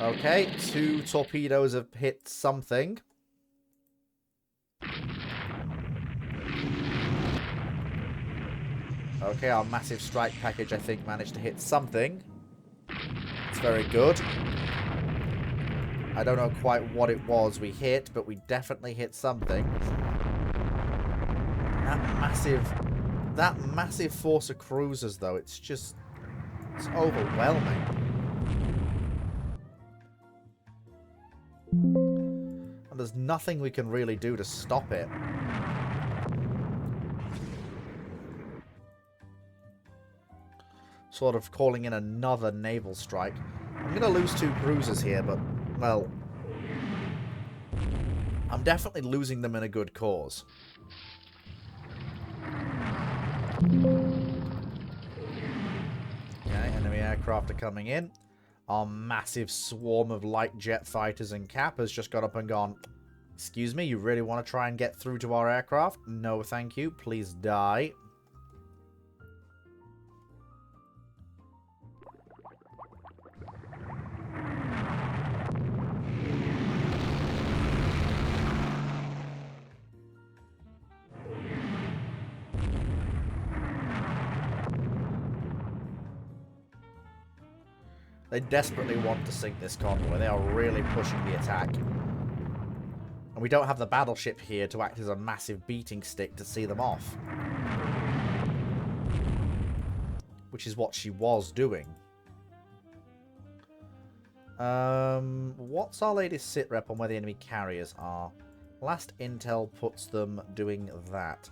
Okay, 2 torpedoes have hit something. Okay, our massive strike package, I think, managed to hit something. It's very good. I don't know quite what it was we hit, but we definitely hit something. That massive force of cruisers, though, it's just... It's overwhelming. And there's nothing we can really do to stop it. Sort of calling in another naval strike. I'm going to lose 2 cruisers here, but, well... I'm definitely losing them in a good cause. Okay, enemy aircraft are coming in. Our massive swarm of light jet fighters and cap has just got up and gone, excuse me, you really want to try and get through to our aircraft? No, thank you. Please die. They desperately want to sink this convoy. They are really pushing the attack. And we don't have the battleship here to act as a massive beating stick to see them off. Which is what she was doing. What's our latest sit rep on where the enemy carriers are? Last intel puts them doing that.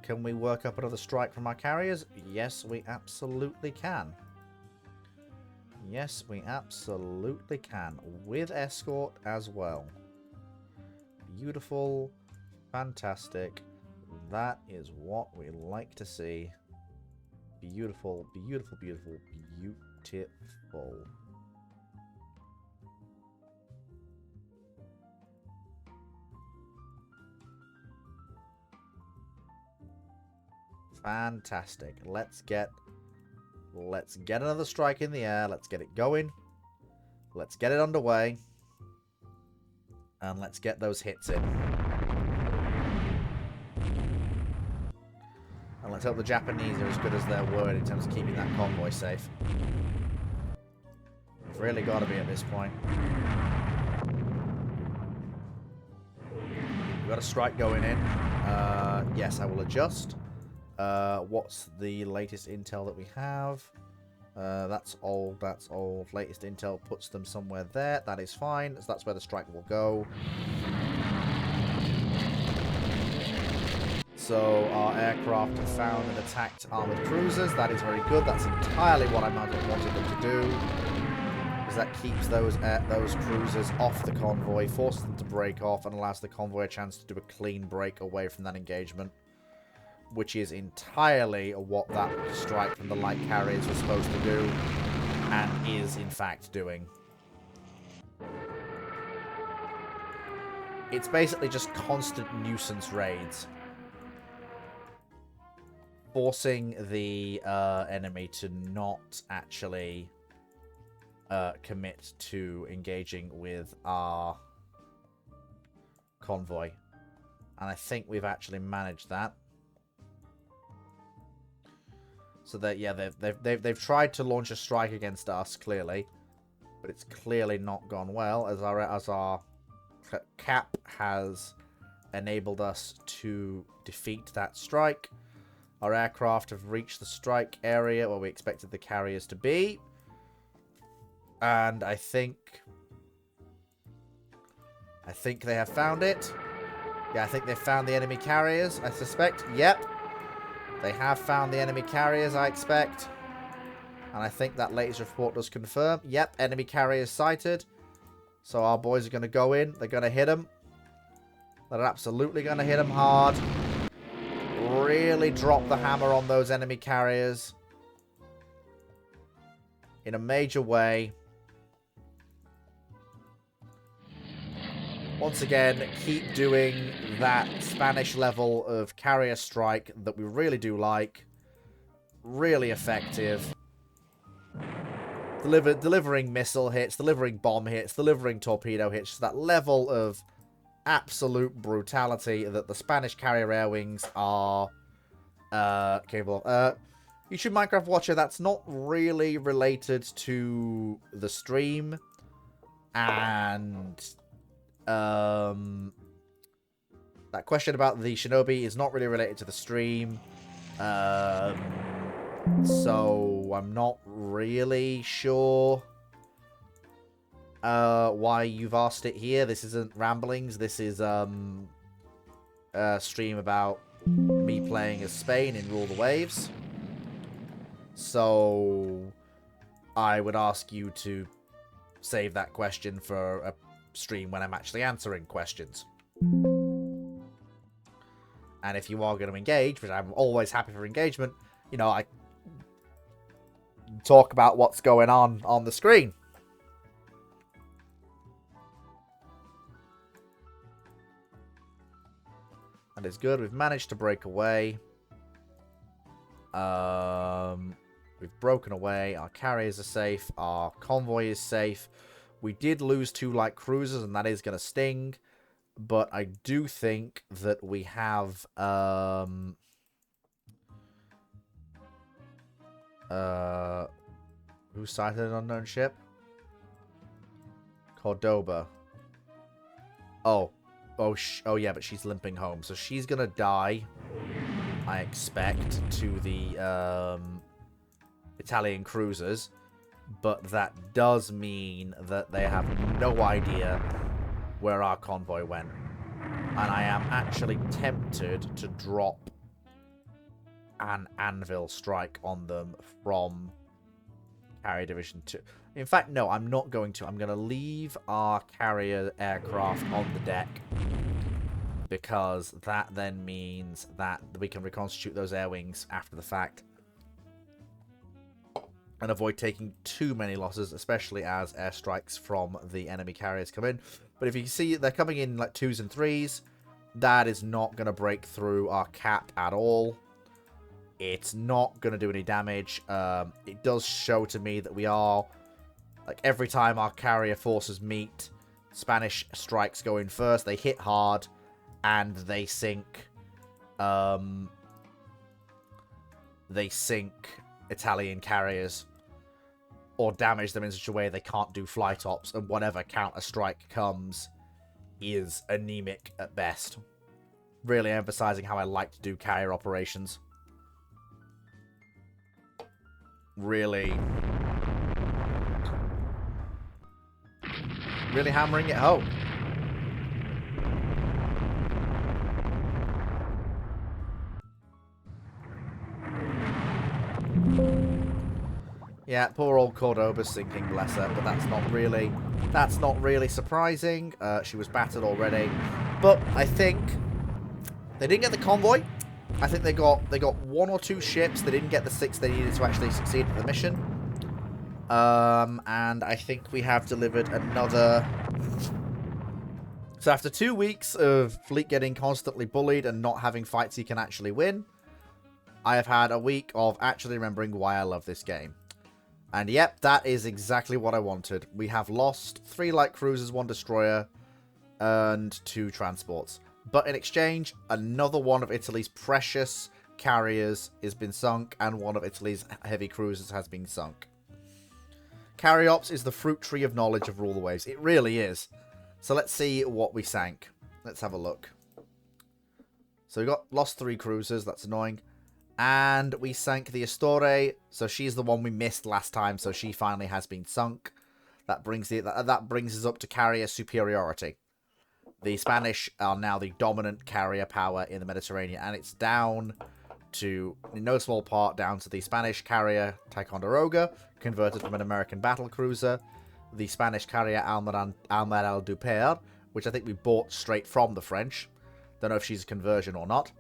Can we work up another strike from our carriers? Yes, we absolutely can. Yes, we absolutely can. With escort as well. Beautiful. Fantastic. That is what we like to see. Beautiful, beautiful, beautiful, beautiful. Fantastic. Let's get another strike in the air. Let's get it going. Let's get it underway. And let's get those hits in. And let's hope the Japanese are as good as their word in terms of keeping that convoy safe. We've really got to be at this point. We've got a strike going in. Yes, I will adjust. What's the latest intel that we have? That's old, that's old. Latest intel puts them somewhere there. That is fine. So that's where the strike will go. So our aircraft have found and attacked armoured cruisers. That is very good. That's entirely what I wanted them to do. Because as that keeps those cruisers off the convoy, forces them to break off, and allows the convoy a chance to do a clean break away from that engagement, which is entirely what that strike from the light carriers was supposed to do, and is in fact doing. It's basically just constant nuisance raids, forcing the enemy to not actually commit to engaging with our convoy. And I think we've actually managed that. So that, yeah, they've tried to launch a strike against us, clearly, but it's clearly not gone well, as our cap has enabled us to defeat that strike. Our aircraft have reached the strike area where we expected the carriers to be. And I think they have found it. Yeah, I think they've found the enemy carriers, I suspect. Yep. They have found the enemy carriers, I expect. And I think that latest report does confirm. Yep, enemy carriers sighted. So our boys are going to go in. They're going to hit them. They're absolutely going to hit them hard. Really drop the hammer on those enemy carriers. In a major way. Once again, keep doing that Spanish level of carrier strike that we really do like. Really effective. Delivering missile hits, delivering bomb hits, delivering torpedo hits. That level of absolute brutality that the Spanish carrier air wings are capable of. YouTube Minecraft Watcher, that's not really related to the stream. And that question about the Shinobi is not really related to the stream. So I'm not really sure why you've asked it here. This isn't ramblings. This is a stream about me playing as Spain in Rule the Waves. So I would ask you to save that question for a stream when I'm actually answering questions. And if you are going to engage, which I'm always happy for engagement, you know, I talk about what's going on the screen. And it's good. We've managed to break away. We've broken away. Our carriers are safe. Our convoy is safe. We did lose 2 light cruisers, and that is going to sting. But I do think that we have who sighted an unknown ship? Cordoba. Oh yeah, but she's limping home, so she's gonna die, I expect, to the Italian cruisers. But that does mean that they have no idea where our convoy went. And I am actually tempted to drop an anvil strike on them from Carrier Division 2. In fact, no, I'm not going to. I'm going to leave our carrier aircraft on the deck, because that then means that we can reconstitute those air wings after the fact and avoid taking too many losses, especially as airstrikes from the enemy carriers come in. But if you can see, they're coming in like 2s and 3s. That is not going to break through our cap at all. It's not going to do any damage. It does show to me that we are, like, every time our carrier forces meet, Spanish strikes go in first. They hit hard, and they sink. They sink Italian carriers, or damage them in such a way they can't do flight ops, and whatever counter strike comes is anemic at best. Really emphasizing how I like to do carrier operations. Really hammering it home. Yeah, poor old Cordoba's sinking, bless her, but that's not really surprising. She was battered already. But I think they didn't get the convoy. I think they got 1 or 2 ships. They didn't get the 6 they needed to actually succeed at the mission. And I think we have delivered another. So after 2 weeks of fleet getting constantly bullied and not having fights you can actually win, I have had a week of actually remembering why I love this game. And yep, that is exactly what I wanted. We have lost 3 light cruisers, 1 destroyer, and 2 transports. But in exchange, another one of Italy's precious carriers has been sunk, and one of Italy's heavy cruisers has been sunk. Carriops is the fruit tree of knowledge of Rule the Waves. It really is. So let's see what we sank. Let's have a look. So we lost 3 cruisers. That's annoying. And we sank the Astore. So she's the one we missed last time. So she finally has been sunk. That brings us up to carrier superiority. The Spanish are now the dominant carrier power in the Mediterranean. And it's down to, in no small part, down to the Spanish carrier Ticonderoga, converted from an American battle cruiser. The Spanish carrier Almirall Duper, which I think we bought straight from the French. Don't know if she's a conversion or not.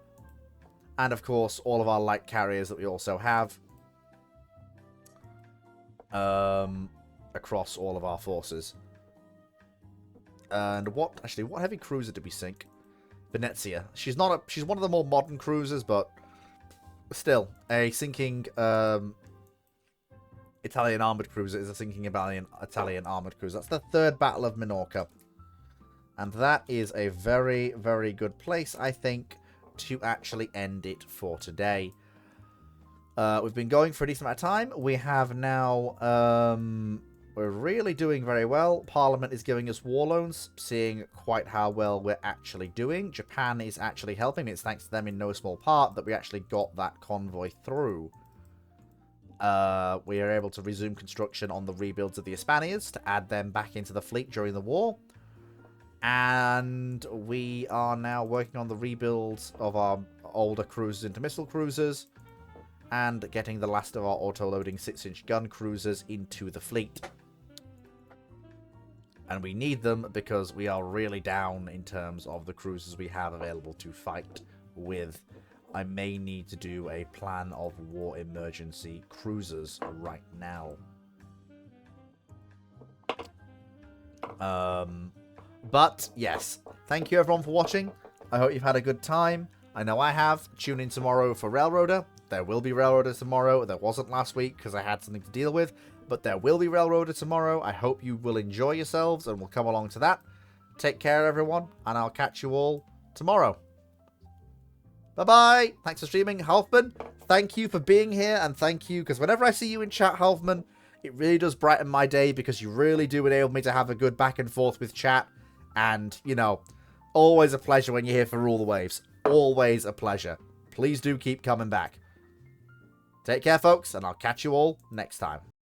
And, of course, all of our light carriers that we also have across all of our forces. And what heavy cruiser did we sink? Venezia. She's one of the more modern cruisers, but still, a sinking Italian armored cruiser is a sinking Italian armored cruiser. That's the 3rd Battle of Minorca. And that is a very, very good place, I think, to actually end it for today. We've been going for a decent amount of time. We have now, we're really doing very well. Parliament is giving us war loans, seeing quite how well we're actually doing. Japan is actually helping. It's thanks to them in no small part that we actually got that convoy through. We are able to resume construction on the rebuilds of the Espanias to add them back into the fleet during the war. And we are now working on the rebuilds of our older cruisers into missile cruisers and getting the last of our auto-loading 6-inch gun cruisers into the fleet. And we need them because we are really down in terms of the cruisers we have available to fight with. I may need to do a plan of war emergency cruisers right now. But, yes. Thank you, everyone, for watching. I hope you've had a good time. I know I have. Tune in tomorrow for Railroader. There will be Railroader tomorrow. There wasn't last week because I had something to deal with. But there will be Railroader tomorrow. I hope you will enjoy yourselves and will come along to that. Take care, everyone. And I'll catch you all tomorrow. Bye-bye. Thanks for streaming. Halfman, thank you for being here. And thank you, because whenever I see you in chat, Halfman, it really does brighten my day because you really do enable me to have a good back and forth with chat. And, you know, always a pleasure when you're here for Rule the Waves. Always a pleasure. Please do keep coming back. Take care, folks, and I'll catch you all next time.